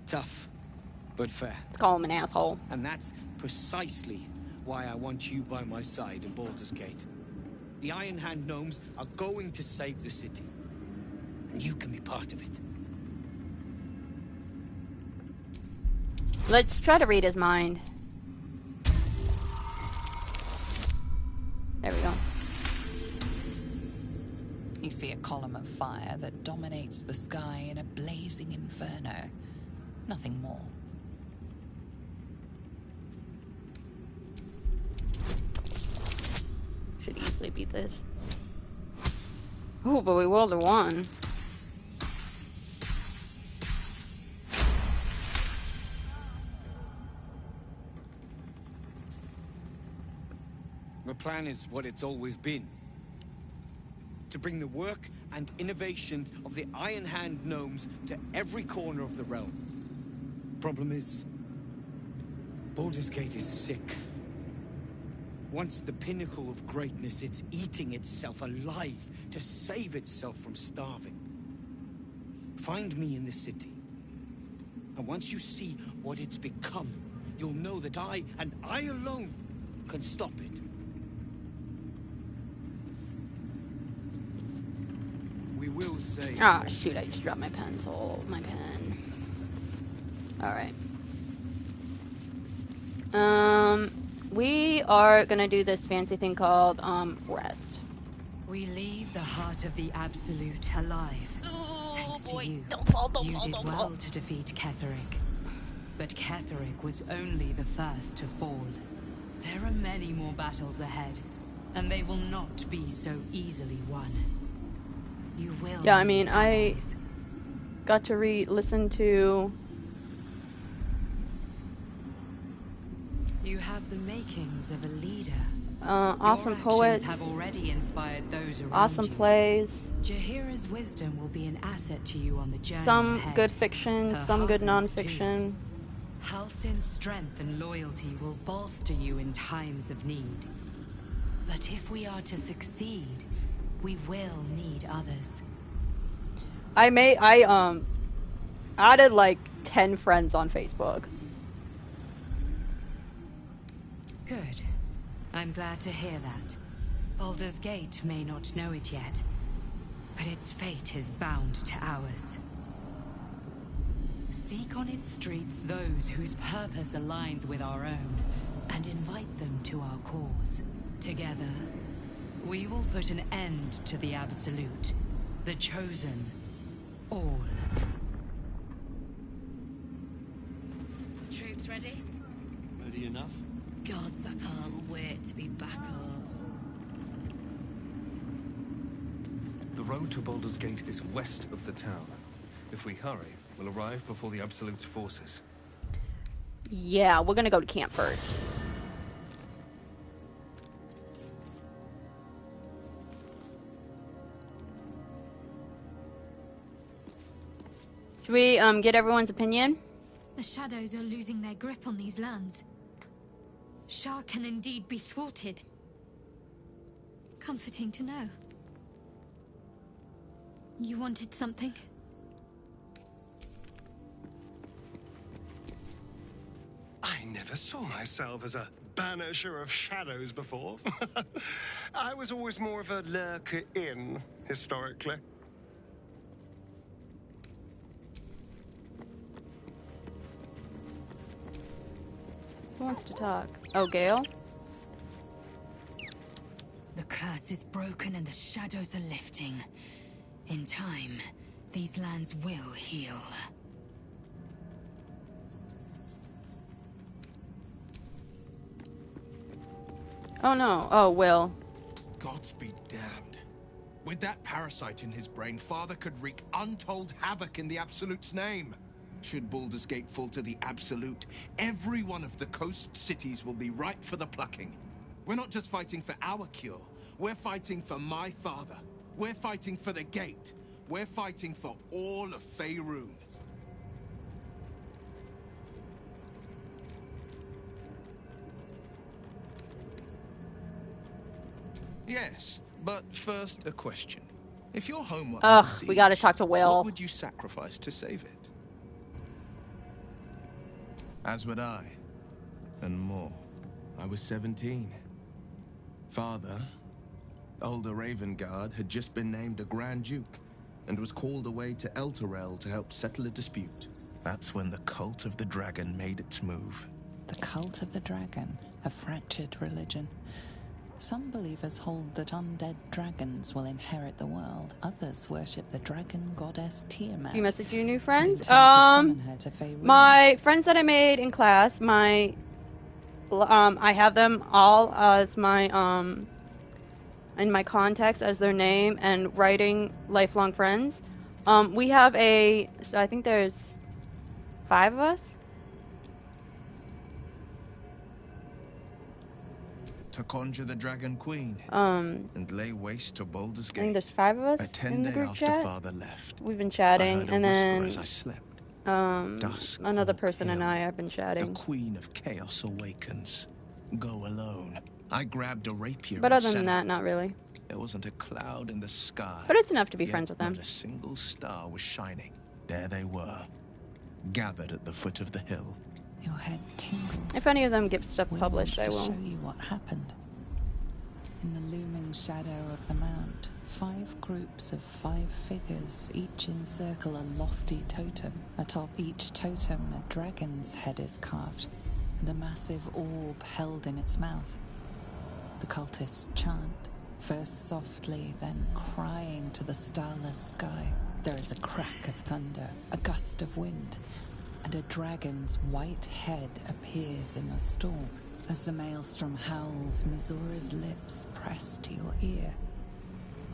Tough, but fair. Let's call him an asshole. And that's precisely why I want you by my side in Baldur's Gate. The Iron Hand Gnomes are going to save the city. And you can be part of it. Let's try to read his mind. There we go. You see a column of fire that dominates the sky in a blazing inferno. Nothing more. Should easily beat this. Oh, but we rolled a 1. The plan is what it's always been. To bring the work and innovations of the Iron Hand Gnomes to every corner of the realm. Problem is, Baldur's Gate is sick. Once the pinnacle of greatness, it's eating itself alive to save itself from starving. Find me in the city. And once you see what it's become, you'll know that I, and I alone, can stop it. We will say... Ah, shoot, I just dropped my pencil. My pen. Alright. We are gonna do this fancy thing called, rest. We leave the heart of the Absolute alive. Thanks to you. Don't fall, You did well to defeat Ketheric. But Ketheric was only the first to fall. There are many more battles ahead, and they will not be so easily won. You will. Yeah, I mean, I got to listen to... You have the makings of a leader. Awesome Your poets. actions have already inspired those around Awesome you. plays. Jaheira's wisdom will be an asset to you on the journey Some ahead. good fiction, Her some good heart is non-fiction. too. Halsin's strength and loyalty will bolster you in times of need. But if we are to succeed, we will need others. I added like 10 friends on Facebook. Good. I'm glad to hear that. Baldur's Gate may not know it yet, but its fate is bound to ours. Seek on its streets those whose purpose aligns with our own, and invite them to our cause. Together, we will put an end to the Absolute, the Chosen, all. Troops ready? Ready enough? Gods, I can't wait to be back home. The road to Baldur's Gate is west of the town. If we hurry, we'll arrive before the Absolute's forces. Yeah, we're gonna go to camp first. Should we get everyone's opinion? The shadows are losing their grip on these lands. Shah can indeed be thwarted. Comforting to know. You wanted something? I never saw myself as a banisher of shadows before. I was always more of a lurker in, historically. Who wants to talk? Oh, Gale? The curse is broken and the shadows are lifting. In time, these lands will heal. Oh no. Oh, Will. Gods be damned. With that parasite in his brain, Father could wreak untold havoc in the Absolute's name. Should Baldur's Gate fall to the Absolute, every one of the coast cities will be ripe for the plucking. We're not just fighting for our cure. We're fighting for my father. We're fighting for the Gate. We're fighting for all of Faerun. Yes, but first a question. If your home were under siege, we gotta talk to Will. what would you sacrifice to save it? As would I. And more. I was 17. Father, older Ravengard, had just been named a Grand Duke and was called away to Elturel to help settle a dispute. That's when the Cult of the Dragon made its move. The Cult of the Dragon, a fractured religion. Some believers hold that undead dragons will inherit the world. Others worship the dragon goddess Tiamat. You message your new friends? To summon her to Faerun. My friends that I made in class, I have them all as my, in my contacts as their name and writing lifelong friends. We have so I think there's 5 of us. To conjure the Dragon Queen and lay waste to Baldur's Gate. I think there's 5 of us A 10 in the day group after chat. Father left, We've been I chatting, heard a and whisper then as I slept. Dusk another Hawk person and Hill. I have been chatting. The Queen of Chaos awakens. Go alone. I grabbed a rapier. But and other than set that, out. not really. There wasn't a cloud in the sky. But it's enough to be Yet friends with them. Not a single star was shining. There they were, gathered at the foot of the hill. Your head tingles. If any of them get stuff Will published, I wants will. to show you what happened. In the looming shadow of the mount, 5 groups of 5 figures each encircle a lofty totem. Atop each totem, a dragon's head is carved, and a massive orb held in its mouth. The cultists chant, first softly, then crying to the starless sky. There is a crack of thunder, a gust of wind, and a dragon's white head appears in the storm. As the maelstrom howls, Missoura's lips press to your ear.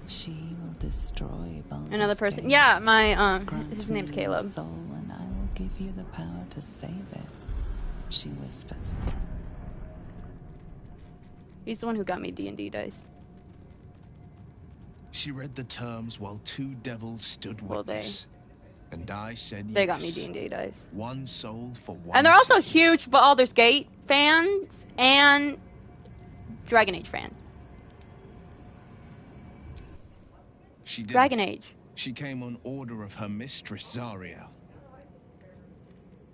She will destroy Baldur's Another person. Gate. Yeah, my Grant his name's me Caleb. your soul, and I will give you the power to save it. She whispers. He's the one who got me D&D dice. She read the terms while 2 devils stood Well, witness. And I said They got me yes. D&D dice. One soul for one. And they're also city. huge Baldur's Gate fans and Dragon Age fans. She didn't. Dragon Age. She came on order of her mistress, Zariel.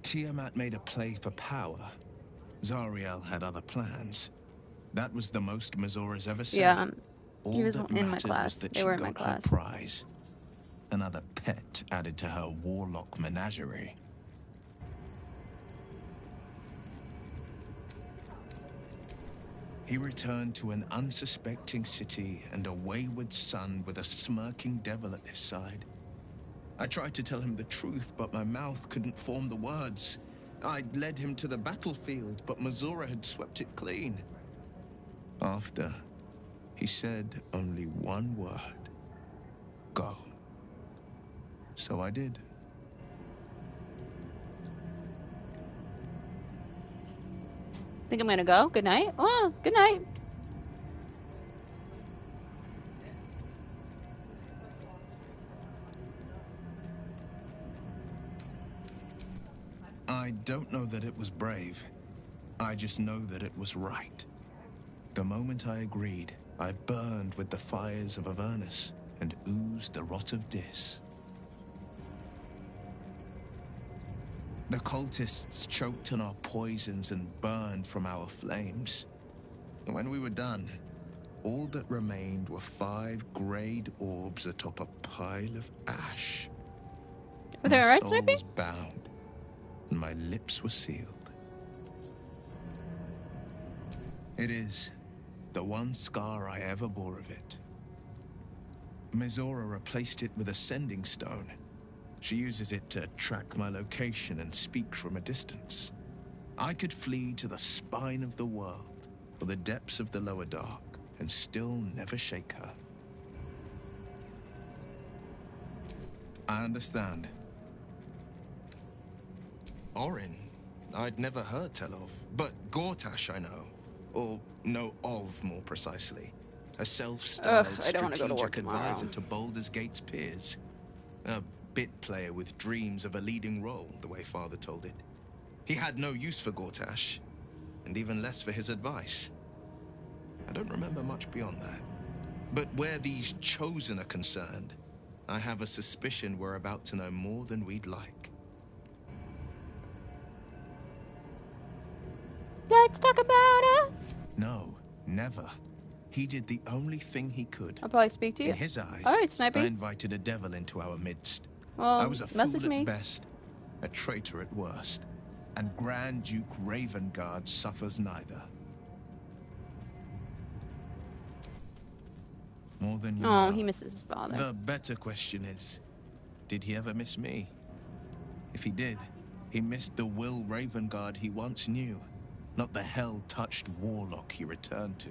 Tiamat made a play for power. Zariel had other plans. That was the most Missoura's ever said. Yeah, All he was that in my mattered class. was that They she were in my got her class. prize. Another pet added to her warlock menagerie. He returned to an unsuspecting city and a wayward son with a smirking devil at his side. I tried to tell him the truth, but my mouth couldn't form the words. I'd led him to the battlefield, but Missoura had swept it clean. After, he said only one word. Go. So I did. Think I'm gonna go? Good night? Oh, good night. I don't know that it was brave. I just know that it was right. The moment I agreed, I burned with the fires of Avernus and oozed the rot of Dis. The cultists choked on our poisons and burned from our flames. When we were done, all that remained were 5 greyed orbs atop a pile of ash. Are they alright, My soul Snippy? was bound, and my lips were sealed. It is the one scar I ever bore of it. Mizora replaced it with a sending stone. She uses it to track my location and speak from a distance. I could flee to the spine of the world, or the depths of the lower dark, and still never shake her. I understand. Orin, I'd never heard tell of, but Gortash I know. Or know of, more precisely. A self-styled I don't wanna go to work strategic tomorrow. advisor to Baldur's Gate's peers. A bit player with dreams of a leading role, the way Father told it. He had no use for Gortash, and even less for his advice. I don't remember much beyond that. But where these chosen are concerned, I have a suspicion we're about to know more than we'd like. Let's talk about us. No, never. He did the only thing he could. I'll probably speak to you. In his eyes, Alright, Snipey. I invited a devil into our midst. Well, I was a message fool me. at best, a traitor at worst, and Grand Duke Ravengard suffers neither. More than you Oh, know. he misses his father. The better question is, did he ever miss me? If he did, he missed the Will Ravengard he once knew, not the hell-touched warlock he returned to.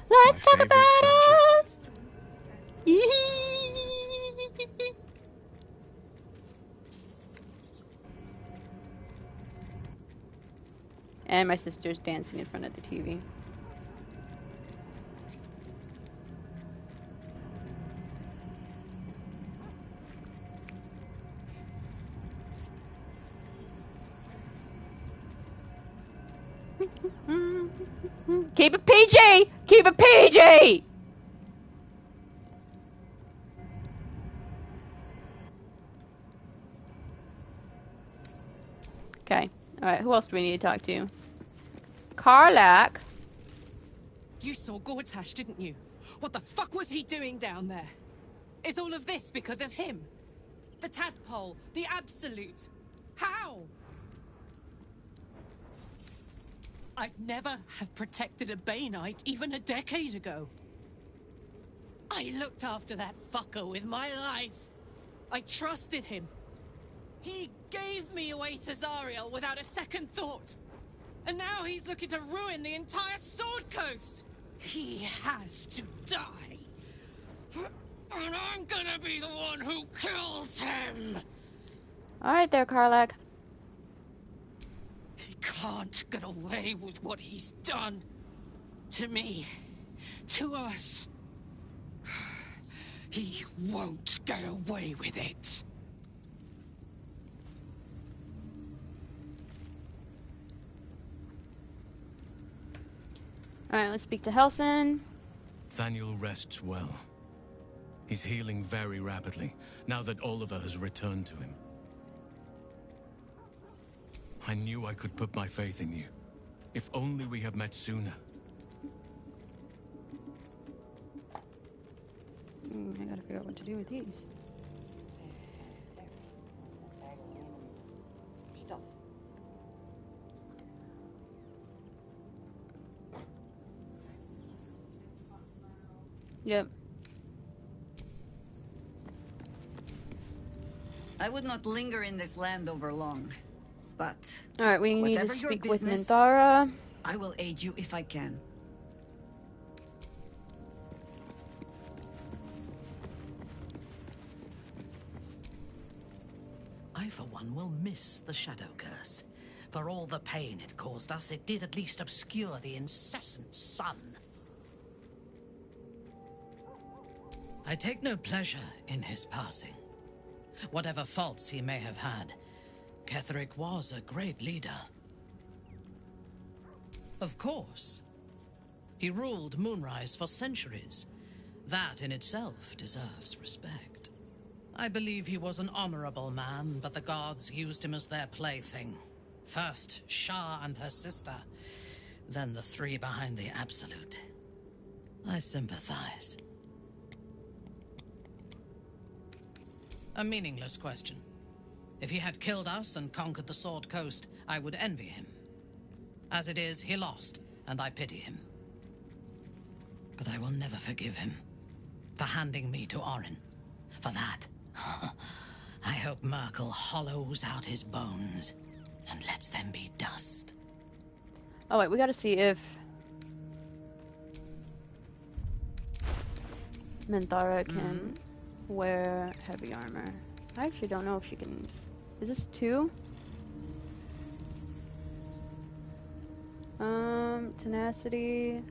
Let's talk favorite about us. And my sister's dancing in front of the TV. Keep it PG! Keep it PG! Okay. Alright, who else do we need to talk to? Karlak. You saw Gortash, didn't you? What the fuck was he doing down there? Is all of this because of him? The tadpole, the absolute. How? I'd never have protected a Bainite even a decade ago. I looked after that fucker with my life. I trusted him. He gave me away to Zariel without a second thought. And now he's looking to ruin the entire Sword Coast. He has to die. And I'm gonna be the one who kills him. Alright there, Karlak. He can't get away with what he's done. To me. To us. He won't get away with it. Alright, let's speak to Helson. Thaniel rests well. He's healing very rapidly, now that Oliver has returned to him. I knew I could put my faith in you. If only we had met sooner. I gotta figure out what to do with these. Yep. I would not linger in this land over long, but Alright, we need to whatever your speak with business, Minthara. I will aid you if I can. I, for one, will miss the Shadow Curse. For all the pain it caused us, it did at least obscure the incessant sun. I take no pleasure in his passing. Whatever faults he may have had, Ketheric was a great leader. Of course. He ruled Moonrise for centuries. That in itself deserves respect. I believe he was an honorable man, but the gods used him as their plaything. First Shah and her sister, then the three behind the Absolute. I sympathize. A meaningless question. If he had killed us and conquered the Sword Coast, I would envy him. As it is, he lost, and I pity him. But I will never forgive him for handing me to Orin. For that, I hope Merkel hollows out his bones and lets them be dust. Oh wait, we gotta see if Minthara can wear heavy armor. I actually don't know if she can. Is this 2? Tenacity.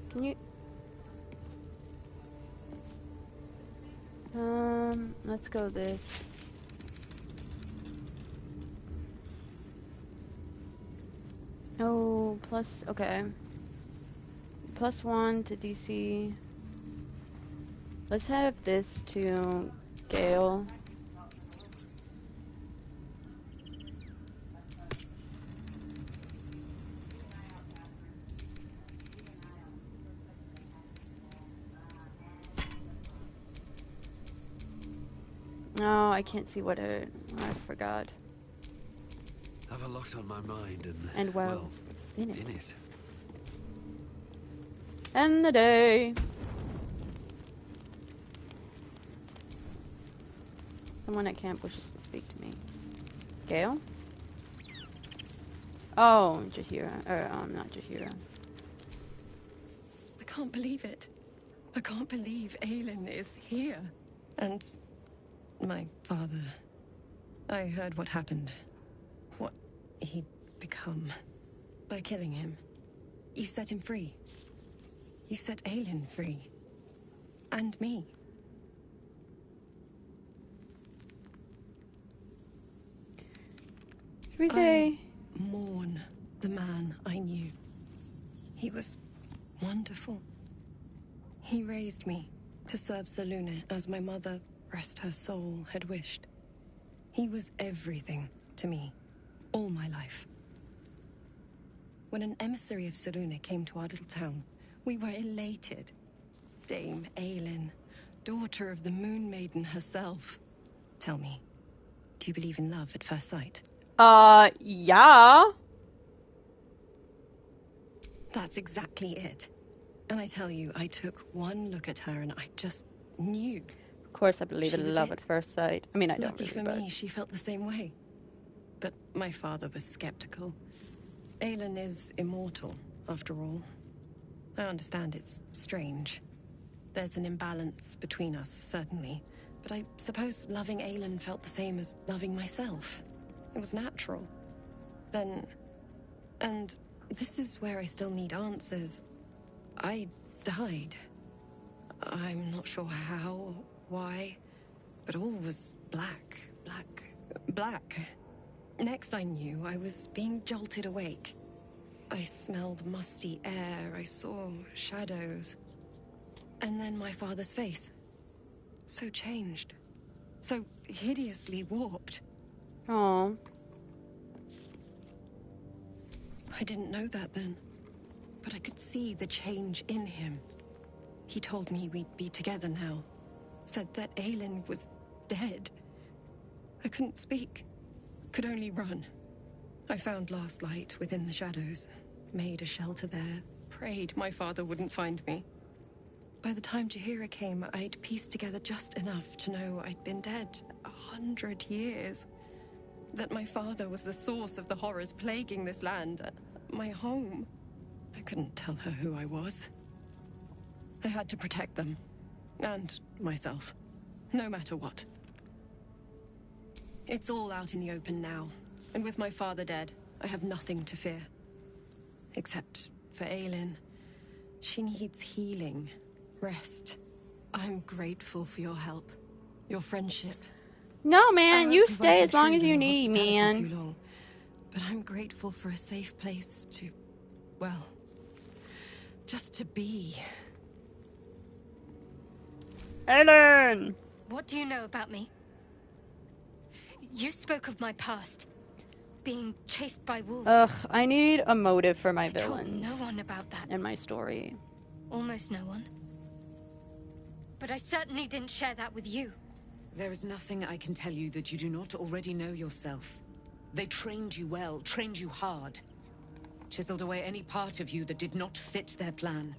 Can you? Let's go this. Oh, plus, okay. +1 to DC. Let's have this to Gale. No, I can't see what I forgot. I have a lot on my mind And well, in it. in it. End the day. Someone at camp wishes to speak to me. Gale? Oh, Jahira. Not Jahira. I can't believe it. I can't believe Aelin is here. And my father. I heard what happened. What he'd become. By killing him. You set him free. You set Aelin free. And me. Should we say? I mourn the man I knew. He was wonderful. He raised me to serve Selûne as my mother, rest her soul, had wished. He was everything to me, all my life. When an emissary of Selûne came to our little town, we were elated. Dame Aelin, daughter of the Moon Maiden herself. Tell me, do you believe in love at first sight? Yeah. That's exactly it. And I tell you, I took one look at her and I just knew. Of course I believe in love at first sight. I mean, I don't Lucky really, for but... me, she felt the same way. But my father was skeptical. Aelin is immortal, after all. I understand it's strange. There's an imbalance between us, certainly. But I suppose loving Aelin felt the same as loving myself. It was natural. Then... And this is where I still need answers. I died. I'm not sure how, why, but all was black. Next I knew, I was being jolted awake. I smelled musty air, I saw shadows. And then my father's face. So changed. So hideously warped. Aww. I didn't know that then. But I could see the change in him. He told me we'd be together now. Said that Aelin was dead. I couldn't speak. Could only run. I found last light within the shadows. Made a shelter there. Prayed my father wouldn't find me. By the time Jahira came, I'd pieced together just enough to know I'd been dead 100 years. That my father was the source of the horrors plaguing this land. My home. I couldn't tell her who I was. I had to protect them. And myself. No matter what. It's all out in the open now. And with my father dead, I have nothing to fear. Except for Aelin. She needs healing. Rest. I'm grateful for your help. Your friendship. No, man, you I stay won't as long as intrude you on your need, hospitality man. too long, but I'm grateful for a safe place to, well, just to be. Aelin! What do you know about me? You spoke of my past. Being chased by wolves. Ugh, I need a motive for my I told villains. no one about that. In my story. Almost no one. But I certainly didn't share that with you. There is nothing I can tell you that you do not already know yourself. They trained you well, trained you hard. Chiseled away any part of you that did not fit their plan.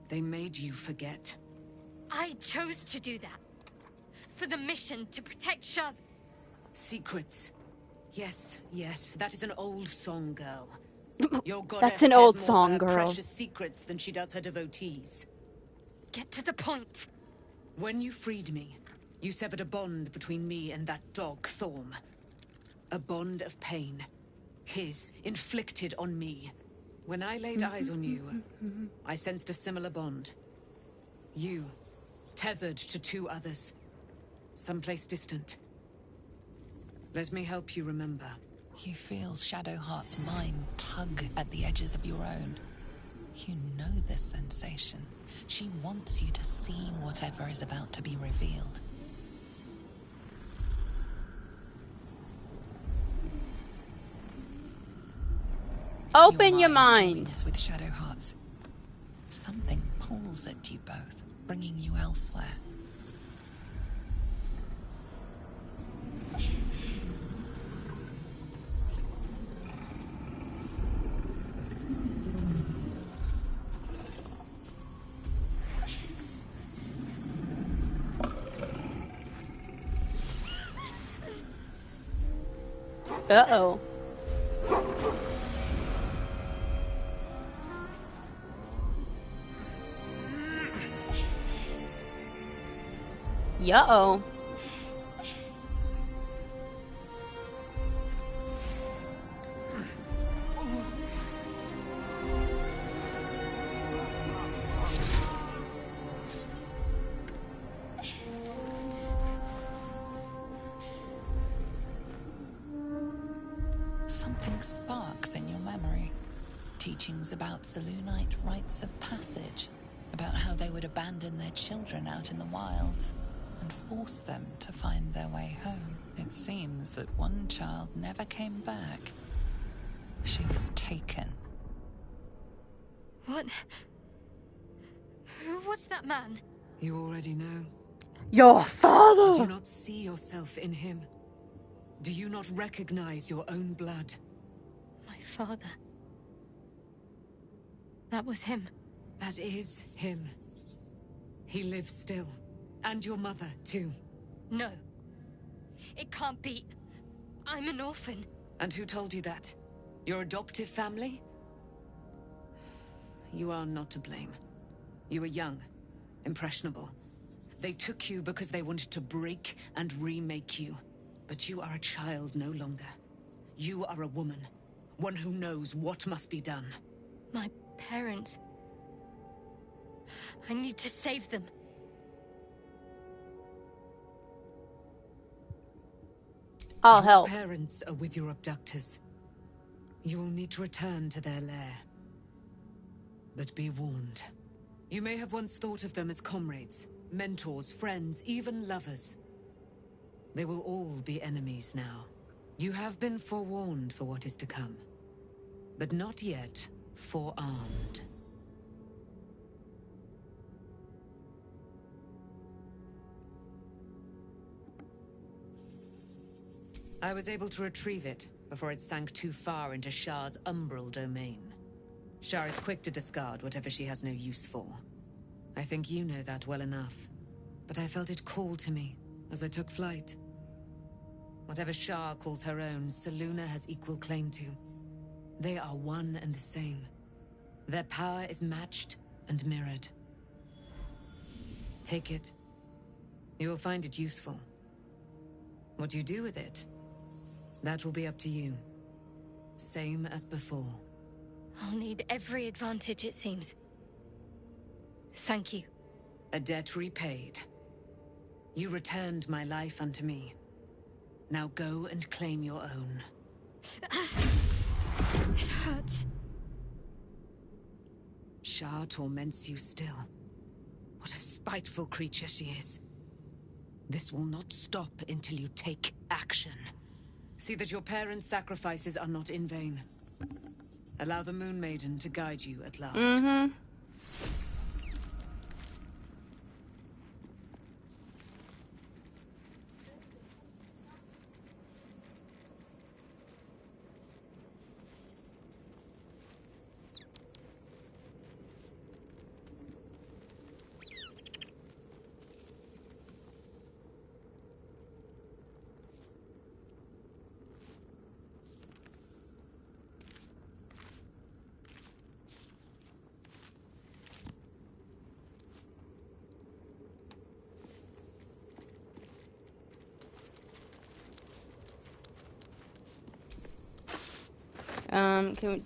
They made you forget. I chose to do that. For the mission to protect Shah's... Secrets. Yes, yes, that is an old song, girl. Your goddess That's an cares old more song, for her girl. precious secrets than she does her devotees. Get to the point. When you freed me, you severed a bond between me and that dog, Thorm. A bond of pain. His, inflicted on me. When I laid eyes on you, I sensed a similar bond. You, tethered to two others. Someplace distant. Let me help you remember. You feel Shadowheart's mind tug at the edges of your own. You know this sensation. She wants you to see whatever is about to be revealed. Open your mind. Joins with Shadowheart's. Something pulls at you both, bringing you elsewhere. Uh-oh. Uh-oh. Something sparks in your memory. Teachings about Selûnite rites of passage, about how they would abandon their children out in the wilds and force them to find their way home. It seems that one child never came back. She was taken. What? Who was that man? You already know. Your father! Do you not see yourself in him? Do you not recognize your own blood? My father. That was him. That is him. He lives still. And your mother, too. No. It can't be. I'm an orphan. And who told you that? Your adoptive family? You are not to blame. You were young, impressionable. They took you because they wanted to break and remake you. But you are a child no longer. You are a woman. One who knows what must be done. My parents. I need to save them. I'll help. Your parents are with your abductors. You will need to return to their lair. But be warned. You may have once thought of them as comrades, mentors, friends, even lovers. They will all be enemies now. You have been forewarned for what is to come, but not yet forearmed. I was able to retrieve it before it sank too far into Shah's umbral domain. Shah is quick to discard whatever she has no use for. I think you know that well enough, but I felt it call to me as I took flight. Whatever Shah calls her own, Selûne has equal claim to. They are one and the same. Their power is matched and mirrored. Take it. You will find it useful. What you do with it, that will be up to you. Same as before. I'll need every advantage, it seems. Thank you. A debt repaid. You returned my life unto me. Now go and claim your own. It hurts. Shah torments you still. What a spiteful creature she is. This will not stop until you take action. See that your parents' sacrifices are not in vain. Allow the Moon Maiden to guide you at last. Mm-hmm.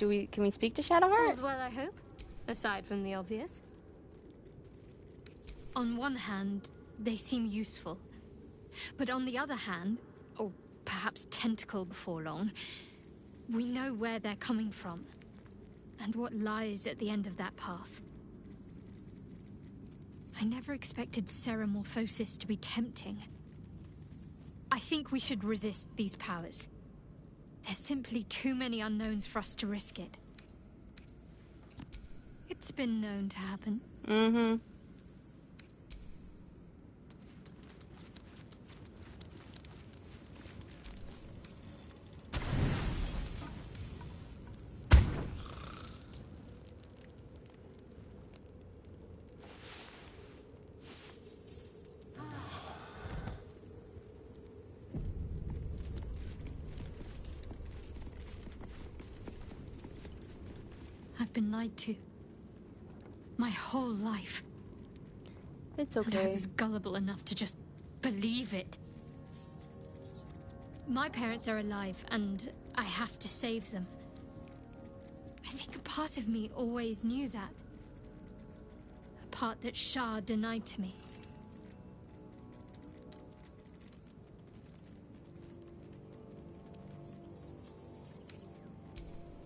Can we speak to Shadowheart? All's well, I hope. Aside from the obvious. On one hand, they seem useful. But on the other hand, or perhaps tentacle before long, we know where they're coming from. And what lies at the end of that path. I never expected Ceramorphosis to be tempting. I think we should resist these powers. There's simply too many unknowns for us to risk it. It's been known to happen. Mm-hmm. I've been lied to. My whole life. It's And I okay. was gullible enough to just believe it. My parents are alive, and I have to save them. I think a part of me always knew that. A part that Shah denied to me.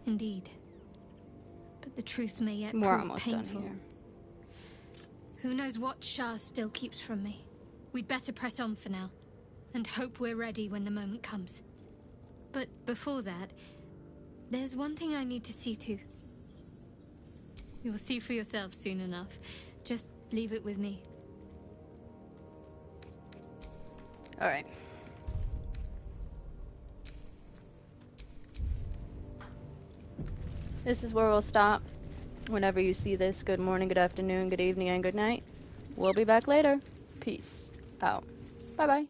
Indeed. But the truth may yet We're prove almost done painful. here. Who knows what Shah still keeps from me? We'd better press on for now, and hope we're ready when the moment comes. But before that, there's one thing I need to see to. You'll see for yourself soon enough. Just leave it with me. All right. This is where we'll stop. Whenever you see this, good morning, good afternoon, good evening, and good night. We'll be back later. Peace out. Bye-bye.